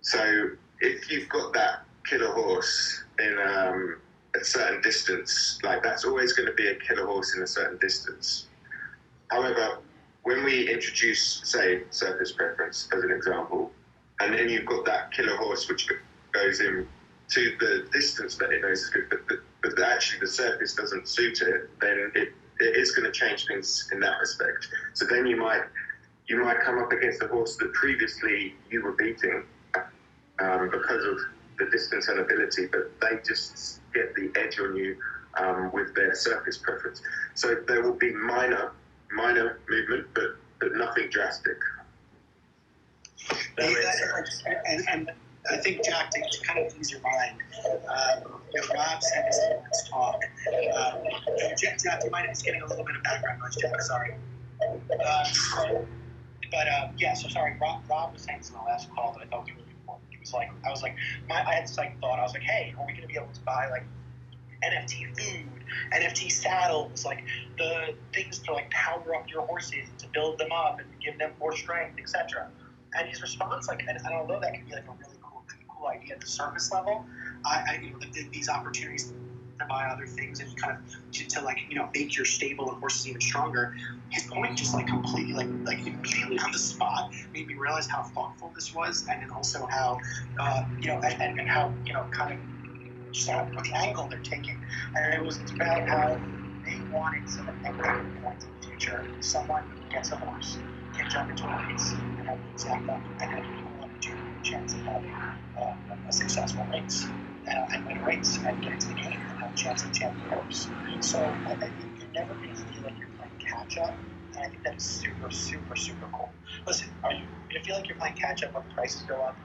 So if you've got that killer horse in a certain distance, like, that's always going to be a killer horse in a certain distance. However, when we introduce, say, surface preference as an example, and then you've got that killer horse which goes in to the distance that it knows is good, but actually the surface doesn't suit it, then it is going to change things in that respect. So then you might you might come up against a horse that previously you were beating because of the distance and ability, but they just get the edge on you with their surface preference. So there will be minor movement, but nothing drastic. And I think, Jack, to kind of ease your mind, Rob said this in his talk. Jack, do you mind just getting a little bit of background noise, Jack? Sorry. So sorry. Rob was saying this in the last call that I thought was really important. It was like, I had this thought. I was like, hey, are we going to be able to buy NFT food, NFT saddles, the things to power up your horses, to build them up and give them more strength, etc. And his response, and although that can be a really cool idea at the surface level, these opportunities to buy other things and kind of to make your stable and horses even stronger. His point just completely immediately on the spot made me realize how thoughtful this was, and then also how and how kind of just the angle they're taking. And it was about how they wanted some equity points in the future. Someone who gets a horse can jump into a race and have the exact and have an equal opportunity chance of having a successful race and win a race and get into the game and have a chance of champion horse. So I think you're never going to feel like you're playing catch up, and I think that is super, super, super cool. Listen, are you going to feel like you're playing catch up when the prices go up?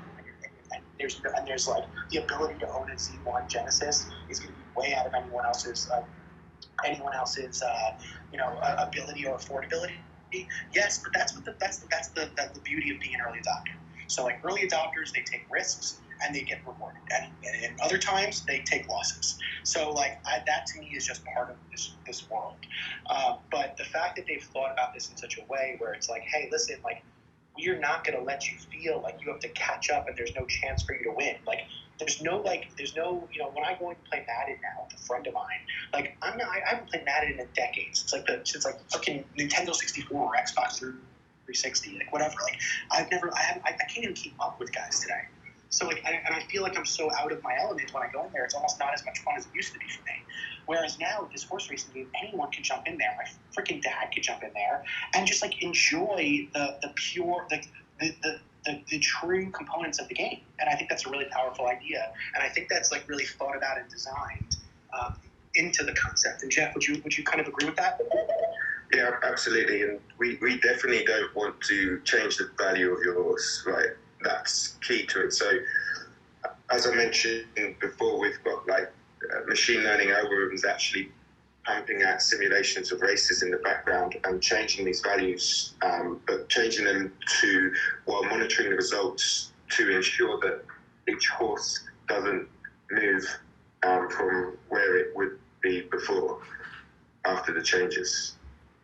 And there's the ability to own a Z1 Genesis is going to be way out of anyone else's ability or affordability. Yes, but that's the beauty of being an early adopter. So early adopters, they take risks and they get rewarded, and other times they take losses. So that to me is just part of this world. But the fact that they've thought about this in such a way where it's hey, listen, we're not going to let you feel like you have to catch up and there's no chance for you to win. There's no, when I go and play Madden now with a friend of mine, I haven't played Madden in decades. It's since fucking Nintendo 64 or Xbox 360, whatever. I can't even keep up with guys today. So I feel like I'm so out of my element when I go in there. It's almost not as much fun as it used to be for me. Whereas now with this horse racing game, anyone can jump in there. My freaking dad could jump in there and just enjoy the pure the true components of the game. And I think that's a really powerful idea. And I think that's really thought about and designed into the concept. And Jeff, would you kind of agree with that? Yeah, absolutely. And we definitely don't want to change the value of your horse, right? That's key to it. So as I mentioned before, we've got machine learning algorithms actually pumping out simulations of races in the background and changing these values, but changing them while monitoring the results to ensure that each horse doesn't move from where it would be before after the changes.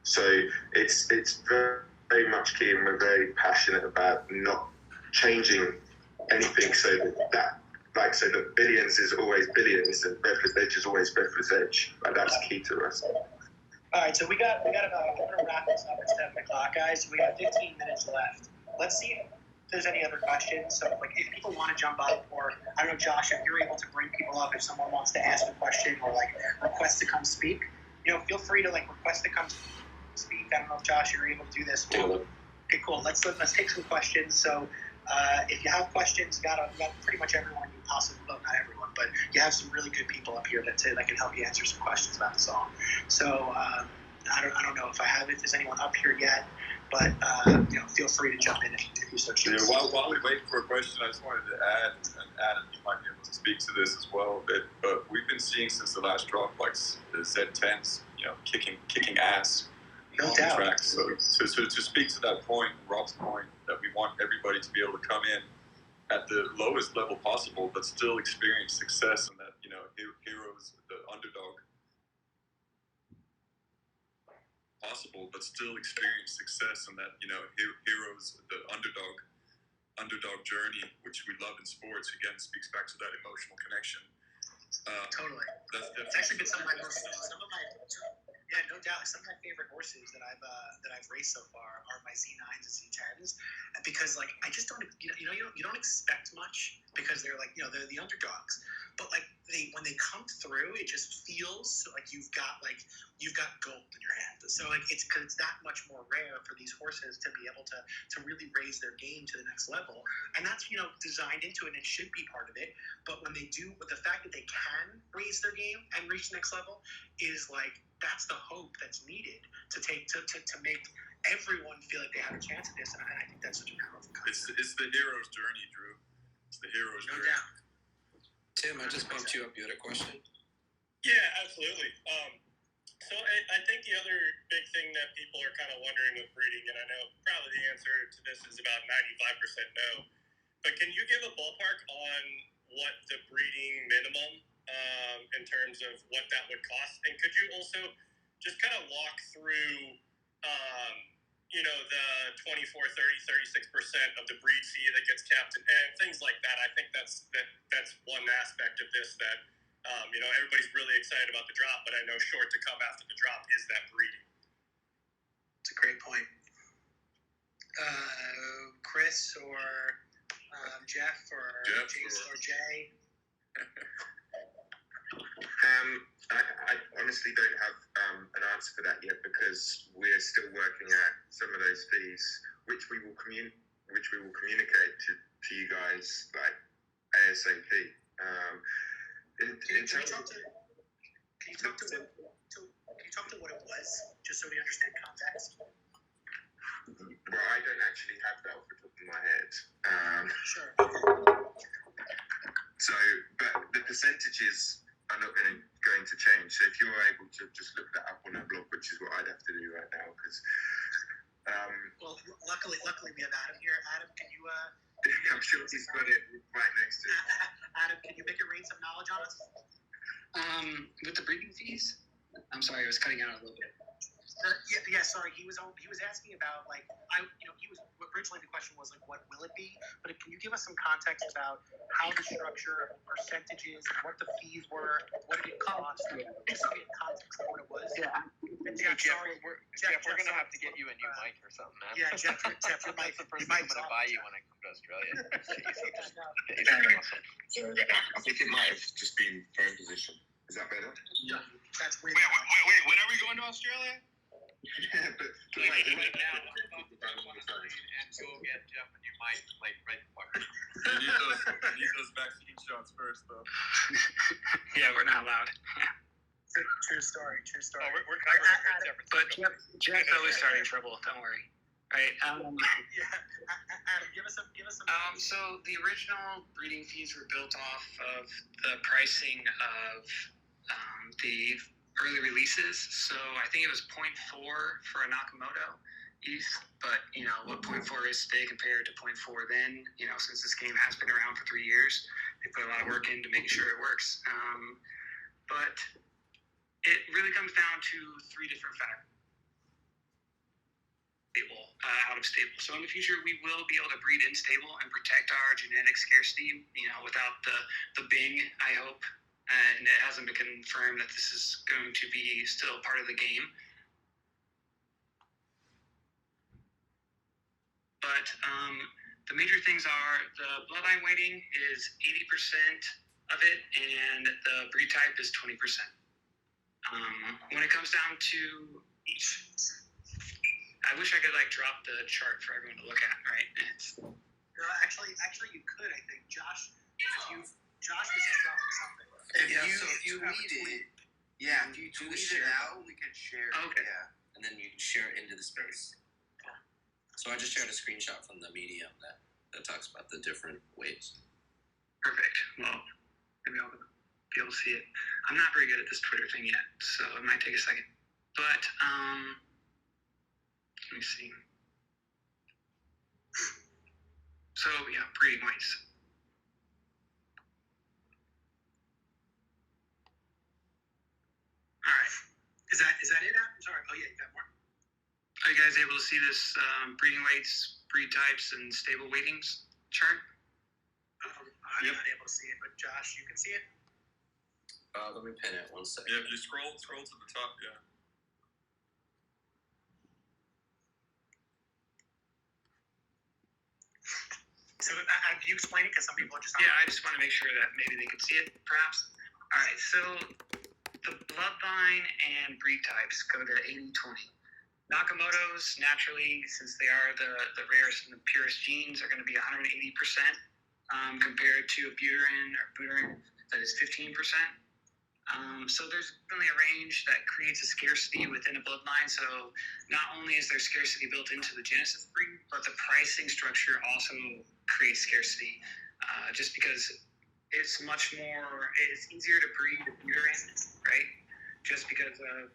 So it's very, very much key, and we're very passionate about not changing anything so that billions is always billions and breathless edge is always breathless edge. That's key to us. All right, so we got about, we're gonna wrap this up at 7 o'clock, guys. So we got 15 minutes left. Let's see if there's any other questions. So if people want to jump up, or I don't know, Josh, if you're able to bring people up, if someone wants to ask a question or request to come speak, feel free to request to come speak. I don't know if Josh, you're able to do this. Okay, cool. Let's take some questions. So if you have questions, you got pretty much everyone you possibly, well, not everyone, but you have some really good people up here that can help you answer some questions about the song. So I don't know if there's anyone up here yet, but feel free to jump in if you so choose. Yeah, while we wait for a question, I just wanted to add, and Adam, you might be able to speak to this as well, that we've been seeing since the last drop, the Z10s, kicking ass. No on doubt. The track. So to speak to that point, Rob's point, that we want everybody to be able to come in at the lowest level possible, but still experience success, and that heroes, the underdog, possible, but still experience success, and that heroes, the underdog journey, which we love in sports, again speaks back to that emotional connection. Totally. It's actually been some of my yeah, no doubt. Some of my favorite horses that I've raced so far are my Z9s and Z10s, because I just don't you don't expect much because they're they're the underdogs, but when they come through, it just feels like you've got you've got gold in your hand. So like it's because it's that much more rare for these horses to be able to really raise their game to the next level, and that's designed into it and it should be part of it. But when they do, but the fact that they can raise their game and reach the next level is like that's the hope that's needed to make everyone feel like they have a chance at this, and I think that's such a powerful concept. It's the hero's journey, Drew. It's the hero's journey. No doubt. Tim, I just bumped you up. You had a question? Yeah, absolutely. So I think the other big thing that people are kind of wondering with breeding, and I know probably the answer to this is about 95% no, but can you give a ballpark on what the breeding minimum in terms of what that would cost? And could you also just kind of walk through, the 24, 30, 36% of the breed fee that gets capped and things like that? I think that's one aspect of this that everybody's really excited about the drop, but I know short to come after the drop is that breeding. It's a great point. Chris or Jeff or Jason or Jay? I honestly don't have an answer for that yet because we're still working out some of those fees, which we will communicate to you guys like ASAP. Can you talk to what it was, just so we understand context? Well, I don't actually have that off the top of my head. Sure. So, but the percentages are not going to change. So if you're able to just look that up on our blog, which is what I'd have to do right now, because. Well, luckily we have Adam here. Adam, can you? I'm sure he's got it right next to him. Adam, can you make it rain some knowledge on us? With the breeding fees? I'm sorry, I was cutting out a little bit. Yeah. Sorry, he was asking about originally the question was like, what will it be? But can you give us some context about how the structure, percentages, what the fees were, what did it cost? Just so we have context of what it was. Yeah. Jeff, we're gonna have to get you a new mic or something, man. Yeah, Jeff, That's the first thing I'm gonna buy you when I come to Australia. He's awesome. I think it might have just been phone position. Is that better? Yeah. That's weird. Wait, when are we going to Australia? Yeah, but Right now, I'm and go get Jeff and you might right fucker. You need those vaccine shots first, though. Yeah, we're not allowed. True story. Oh, we're covering San Francisco. But Jeff's always starting trouble. Don't worry. Right. Adam, give us some. So the original breeding fees were built off of the pricing of the early releases. So I think it was 0.4 for a Nakamoto East, but what 0.4 is today compared to 0.4 then. Since this game has been around for 3 years, they put a lot of work into making sure it works. But it really comes down to 3 different factors. Out of stable. So in the future, we will be able to breed in stable and protect our genetic scarcity, without the Bing, I hope. And it hasn't been confirmed that this is going to be still part of the game. But the major things are the bloodline weighting is 80% of it, and the breed type is 20%. When it comes down to each, I wish I could drop the chart for everyone to look at, right? No, actually, you could. I think Josh was just dropping something. If you tweet it out, we can share it. Okay. Yeah, and then you can share it into the space. So I just shared a screenshot from the medium that talks about the different weights. Perfect. Well, maybe I'll be able to see it. I'm not very good at this Twitter thing yet, so it might take a second. But let me see. So yeah, breeding weights. All right. Is that it, Adam? Sorry. Oh yeah, you got more. Are you guys able to see this breeding weights, breed types, and stable weightings chart? I'm not able to see it, but Josh, you can see it. Let me pin it 1 second. Yeah, if you scroll to the top, yeah. So can you explain it? Because some people are just not. Yeah, I just want to make sure that maybe they could see it, perhaps. All right, so the bloodline and breed types go to 80-20. Nakamoto's, naturally, since they are the rarest and the purest genes, are going to be 180%, compared to a Buterin that is 15%. So there's definitely a range that creates a scarcity within a bloodline. So not only is there scarcity built into the genesis breed, but the pricing structure also creates scarcity, just because it's easier to breed a Buterin, right? Just because of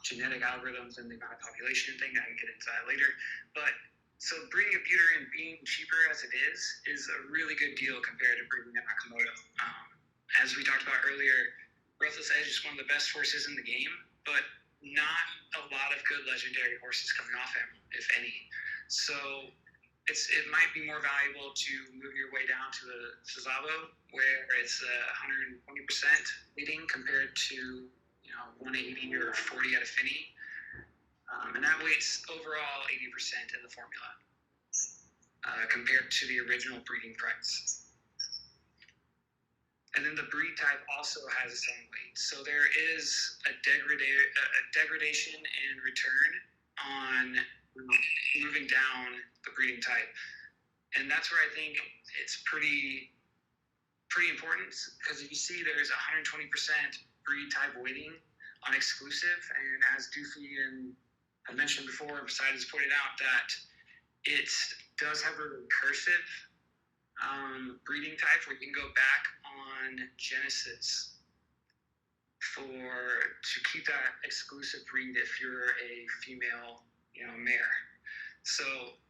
genetic algorithms and the amount of population thing. I can get into that later. But so breeding a Buterin being cheaper as it is a really good deal compared to breeding a Nakamoto. As we talked about earlier, Breathless Edge is one of the best horses in the game, but not a lot of good legendary horses coming off him, if any. So it might be more valuable to move your way down to the Sazabo, where it's 120% leading compared to 180 or 40 at a Finney. And that weights overall 80% in the formula, compared to the original breeding price. And then the breed type also has the same weight. So there is a degradation in return on moving down the breeding type. And that's where I think it's pretty important, because if you see there's 120% breed type weighting on exclusive, and as Doofy and I mentioned before, Poseidon's pointed out that it does have a recursive breeding type where you can go back on Genesis to keep that exclusive breed if you're a female, mare. So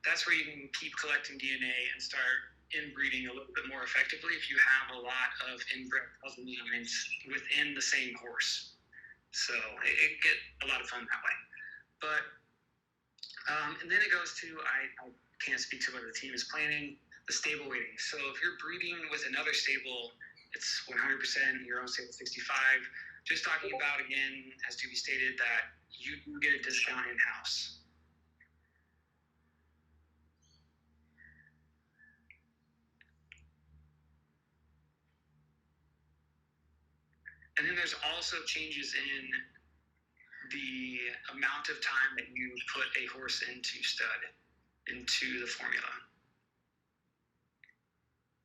that's where you can keep collecting DNA and start inbreeding a little bit more effectively if you have a lot of inbred puzzle lines within the same horse. So it get a lot of fun that way. But and then it goes to I can't speak to what the team is planning. The stable weighting. So if you're breeding with another stable, it's 100%, your own stable 65. Just talking about, again, as Doofy stated, that you can get a discount in-house. And then there's also changes in the amount of time that you put a horse into stud, into the formula.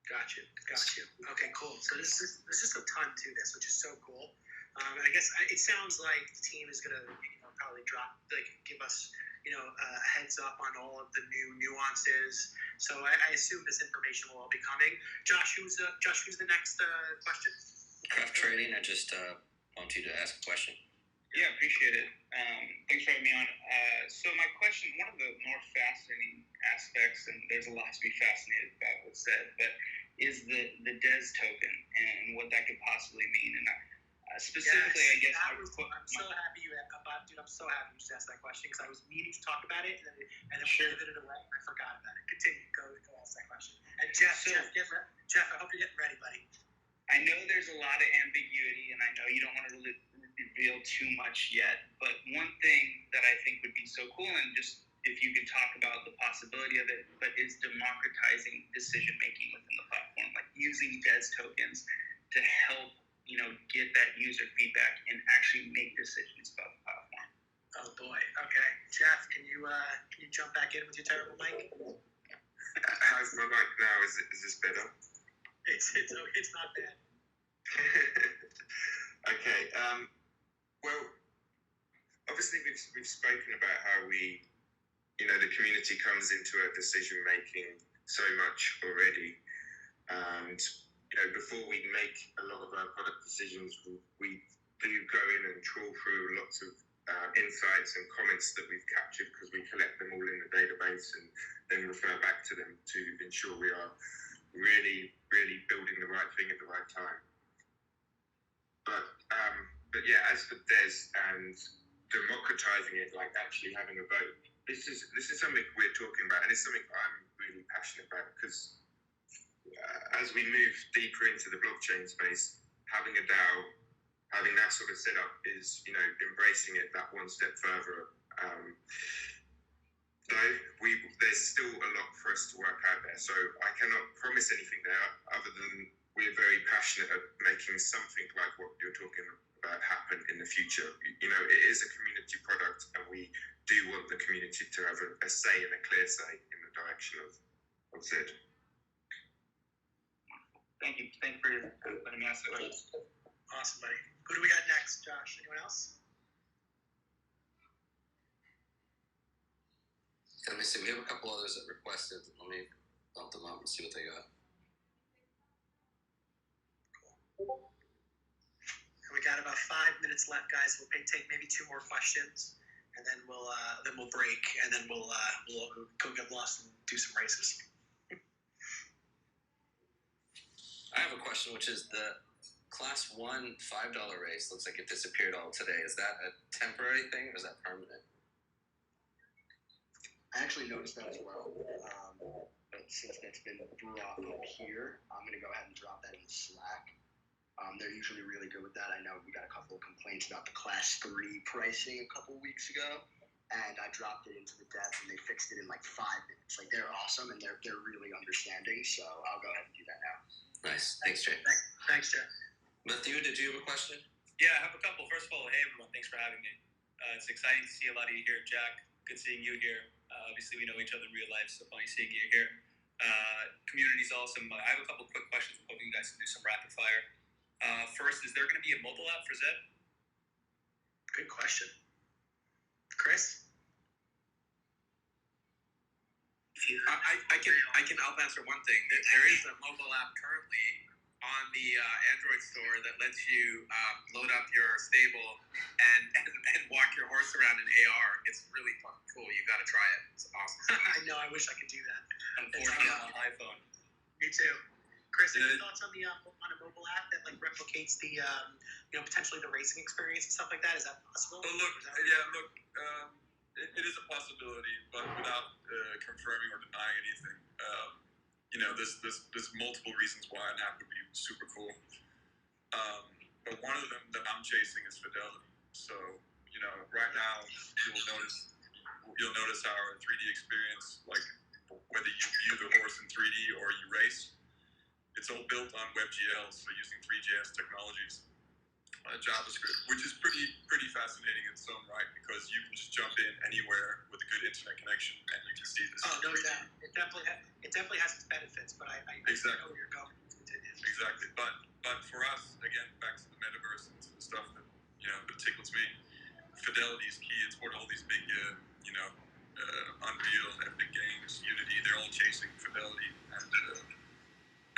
Got you. Okay, cool. So this is a ton to this, which is so cool. And I guess it sounds like the team is gonna probably give us a heads up on all of the new nuances. So I assume this information will all be coming. Josh, who's the next question? Craft Trading. I just want you to ask a question. Yeah, appreciate it. Thanks for having me on. So my question, one of the more fascinating aspects, and there's a lot to be fascinated about what's said, but is the DES token and what that could possibly mean. And specifically, yes, I guess I'm so happy you just asked that question, because I was meaning to talk about it, and then we pivoted away. I forgot about it. Continue. Go ask that question. And Jeff, I hope you're getting ready, buddy. I know there's a lot of ambiguity, and I know you don't want to reveal too much yet, but one thing that I think would be so cool, and just if you could talk about the possibility of it, but is democratizing decision making within the platform, like using DES tokens to help get that user feedback and actually make decisions about the platform. Oh boy. Okay, Jeff, can you jump back in with your terrible mic? How's my mic now? Is this better? It's not bad. Okay. Well, obviously we've spoken about how we, the community comes into our decision making so much already, and before we make a lot of our product decisions, we do go in and trawl through lots of insights and comments that we've captured, because we collect them all in the database and then refer back to them to ensure we are really building the right thing at the right time. But yeah, as for DES and democratizing it, like actually having a vote, this is something we're talking about, and it's something I'm really passionate about, because as we move deeper into the blockchain space, having a DAO, having that sort of setup is, embracing it that one step further. Though there's still a lot for us to work out there, so I cannot promise anything there other than we're very passionate at making something like what you're talking happen in the future. You know, it is a community product, and we do want the community to have a say and a clear say in the direction of Zed. Thank you. Thank you for letting me ask the question. Awesome, buddy. Who do we got next, Josh? Anyone else? Let me see. We have a couple others that requested. Let me bump them up and see what they got. Cool. And we got about 5 minutes left, guys. We'll take maybe 2 more questions, and then we'll break, and then we'll go get lost and do some races. I have a question, which is the Class 1 $5 race. Looks like it disappeared all today. Is that a temporary thing, or is that permanent? I actually noticed that as well. But since that's been brought up here, I'm going to go ahead and drop that in Slack. They're usually really good with that. I know we got a couple of complaints about the Class 3 pricing a couple of weeks ago, and I dropped it into the devs, and they fixed it in like 5 minutes. Like, they're awesome, and they're really understanding, so I'll go ahead and do that now. Nice. Thanks, Jay. Thanks, Jay. Matthew, did you have a question? Yeah, I have a couple. First of all, hey, everyone. Thanks for having me. It's exciting to see a lot of you here. Jack, good seeing you here. Obviously, we know each other in real life, so funny seeing you here. Community's awesome. I have a couple quick questions. I'm hoping you guys can do some rapid fire. First, is there going to be a mobile app for Zed? Good question. Chris? I'll answer one thing. There is a mobile app currently on the Android store that lets you load up your stable and walk your horse around in AR. It's really fucking cool. You got to try it. It's awesome. I know. I wish I could do that. Unfortunately, on my iPhone. Me too. Chris, any thoughts on on a mobile app that like replicates the potentially the racing experience and stuff like that? Is that possible? It is a possibility, but without confirming or denying anything. There's multiple reasons why an app would be super cool. But one of them that I'm chasing is fidelity. So, right now you'll notice our 3D experience, like whether you view the horse in 3D or you race, it's all built on WebGL, so using 3JS technologies. JavaScript, which is pretty fascinating in its own right, because you can just jump in anywhere with a good internet connection and you can see this. Oh, no doubt. It definitely has its benefits, but I exactly. know where you're going. Exactly. But for us, again, back to the metaverse and to the stuff that that tickles me, fidelity is key. It's what all these big Unreal, Epic Games, Unity, they're all chasing fidelity, and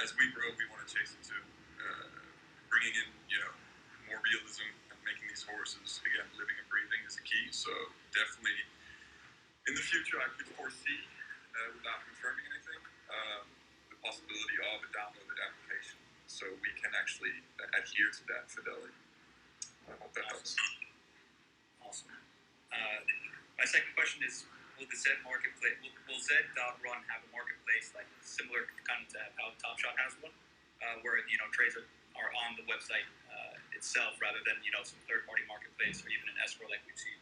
as we grow, we want to chase it too. Bringing in more realism and making these horses, again, living and breathing is the key. So definitely in the future, I could foresee, without confirming anything, the possibility of a downloaded application, so we can actually adhere to that fidelity. I hope that helps. Awesome. My second question is, will the Zed marketplace, will zed.run have a marketplace like similar kind of to how Top Shot has one, where trades are on the website itself rather than some third-party marketplace or even an escrow like we've seen?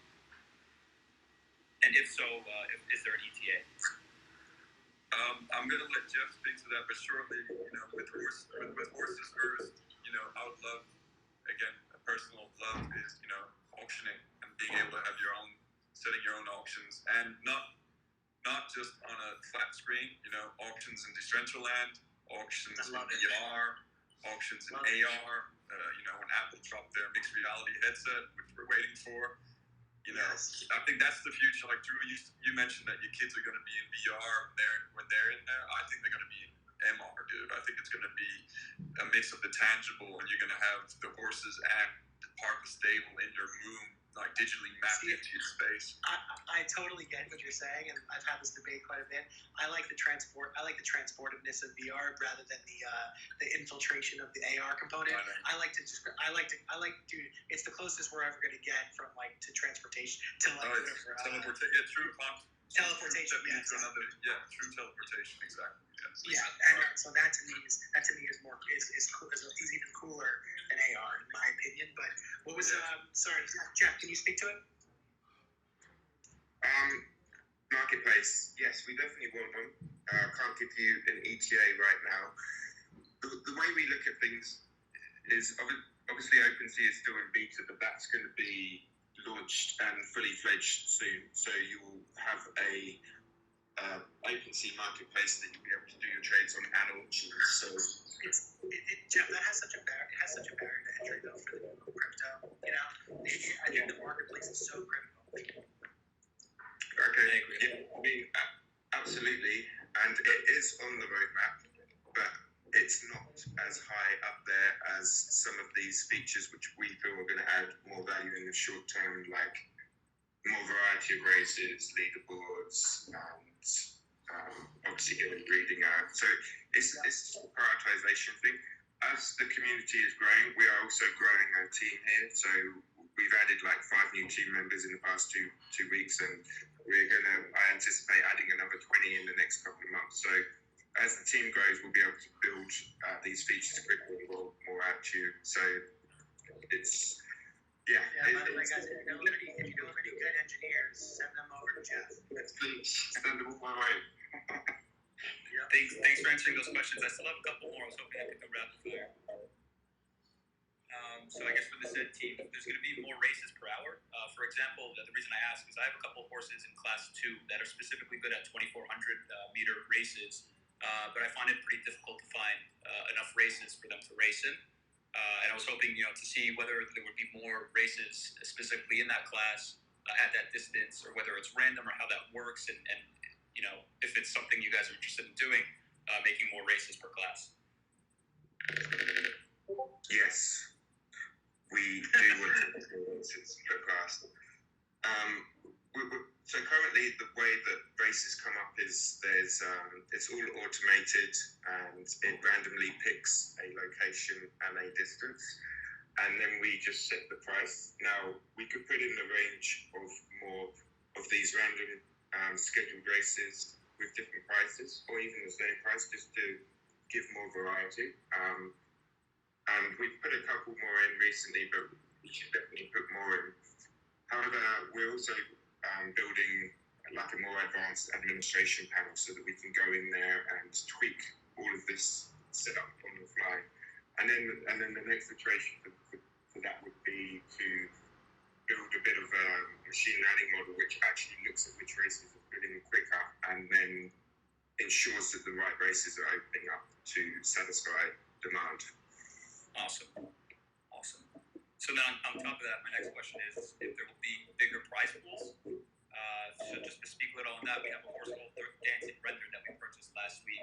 And if so, is there an ETA? I'm going to let Jeff speak to that, but shortly, with horses first, I would love, again, a personal love is, auctioning and being able to have setting your own auctions, and not just on a flat screen, auctions in Decentraland, auctions in VR, auctions in AR, when Apple dropped their mixed reality headset, which we're waiting for. I think that's the future. Like Drew, you mentioned that your kids are going to be in VR when they're in there. I think they're going to be in MR, dude. I think it's going to be a mix of the tangible, and you're going to have the horses and part of the stable in your room, like digitally mapped into your space. I totally get what you're saying, and I've had this debate quite a bit. I like the transportiveness of VR rather than the infiltration of the AR component. Dude, it's the closest we're ever going to get from to transportation to teleportation. True teleportation, exactly. Yes. Yeah, and so that to me is more is even cooler than AR in my opinion. But what was sorry, Jeff? Can you speak to it? Marketplace, yes, we definitely want one. I can't give you an ETA right now. The way we look at things is obviously OpenSea is still in beta, but that's going to be launched and fully fledged soon. So you will have a OpenSea marketplace that you'll be able to do your trades on and auctions. So Jeff, that has such a barrier to entry though for the new crypto. You know, I think the marketplace is so critical. Okay, yeah, I mean, absolutely, and it is on the roadmap, but it's not as high up there as some of these features which we feel are going to add more value in the short term, like more variety of races, leaderboards, and obviously early breeding out. So it's a prioritization thing. As the community is growing, we are also growing our team here. So we've added like 5 new team members in the past two weeks, and I anticipate adding another 20 in the next couple of months. So as the team grows, we'll be able to build these features quicker and roll more out to you. So it's, yeah. By the way, guys, if you know of any good engineers, send them over to Jeff. Send them my way. Thanks for answering those questions. I still have a couple more. I was hoping I could go rapid fire. So I guess for the Zed team, there's going to be more races per hour. For example, the reason I ask is I have a couple of horses in Class 2 that are specifically good at 2,400 meter races, but I find it pretty difficult to find enough races for them to race in. And I was hoping, to see whether there would be more races specifically in that class at that distance, or whether it's random or how that works, and if it's something you guys are interested in doing, making more races per class. Yes, we do want to make more races per class. So currently, the way that races come up is it's all automated, and it randomly picks a location and a distance, and then we just set the price. Now, we could put in a range of more of these random scheduled races with different prices, or even the same price, just to give more variety. And we've put a couple more in recently, but we should definitely put more in. However, we're also building like a more advanced administration panel so that we can go in there and tweak all of this setup on the fly. And then the next iteration for that would be to build a bit of a machine learning model which actually looks at which races are filling quicker and then ensures that the right races are opening up to satisfy demand. Awesome. So then on top of that, my next question is if there will be bigger prize pools. So just to speak a little on that, we have a horse called Dancing Render that we purchased last week.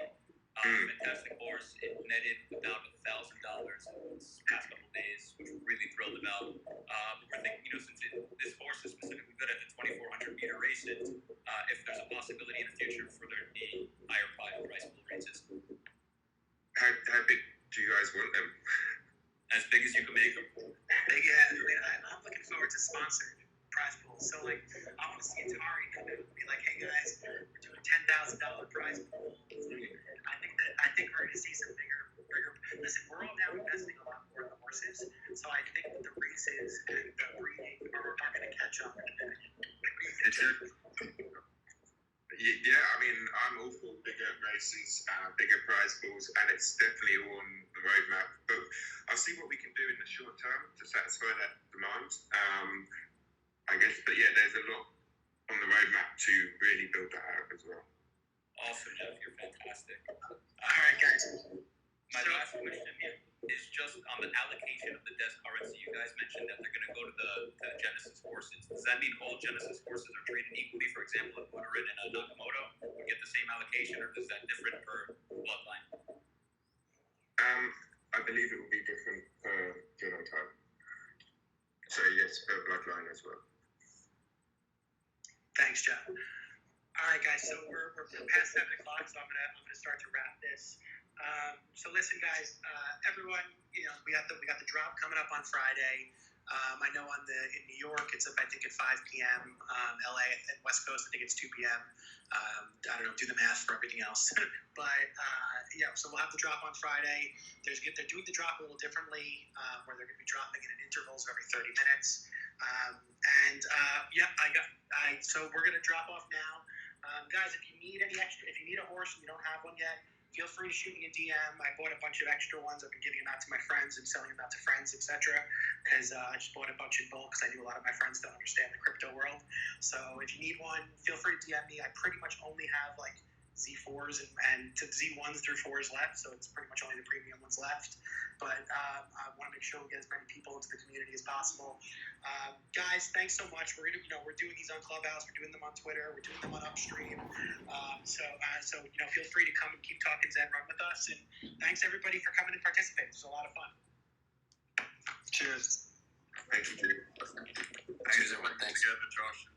Fantastic horse. It netted about $1,000 in its past couple of days, which we're really thrilled about. But we're thinking, since this horse is specifically good at the 2,400 meter races, if there's a possibility in the future for there to be higher prize pool races. How big do you guys want them? As big as you can make them. I'm looking forward to sponsored prize pools. So, I want to see Atari come in and be like, "Hey guys, we're doing $10,000 prize pool." I think we're going to see some bigger. Listen, we're all now investing a lot more in the horses, so I think that the races and the breeding are going to catch up. Yeah, I mean, I'm all for bigger races, bigger prize pools, and it's definitely on the roadmap. But I'll see what we can do in the short term to satisfy that demand. I guess, but yeah, there's a lot on the roadmap to really build that out as well. Awesome, Jeff. You're fantastic. All right, guys. My last question is just on the allocation of the desk currency. You guys mentioned that they're going to go to the Genesis horses. Does that mean all Genesis horses are treated equally? For example, if Buterin and a Nakamoto would get the same allocation, or is that different per bloodline? I believe it will be different per genotype. So yes, per bloodline as well. Thanks, Jeff. All right, guys. So we're past 7 o'clock, so I'm gonna start to wrap this. So listen, guys. Everyone, we got the drop coming up on Friday. I know in New York it's up, I think, at 5 p.m. LA and West Coast, I think it's 2 p.m. I don't know, do the math for everything else. But so we'll have the drop on Friday. They're doing the drop a little differently, where they're going to be dropping it in intervals of every 30 minutes. So we're going to drop off now. Guys, if you need any extra, if you need a horse and you don't have one yet, feel free to shoot me a DM. I bought a bunch of extra ones. I've been giving them out to my friends and selling them out to friends, etc. Because I just bought a bunch in bulk because I knew a lot of my friends don't understand the crypto world. So if you need one, feel free to DM me. I pretty much only have like Z4s and Z1s through 4s left, so it's pretty much only the premium ones left. But I want to make sure we get as many people into the community as possible. Guys, thanks so much. We're doing these on Clubhouse, we're doing them on Twitter, we're doing them on Upstream. So feel free to come and keep talking Zed.run with us. And thanks everybody for coming and participating. It was a lot of fun. Cheers. Cheers, everyone. Thanks. Together, Josh.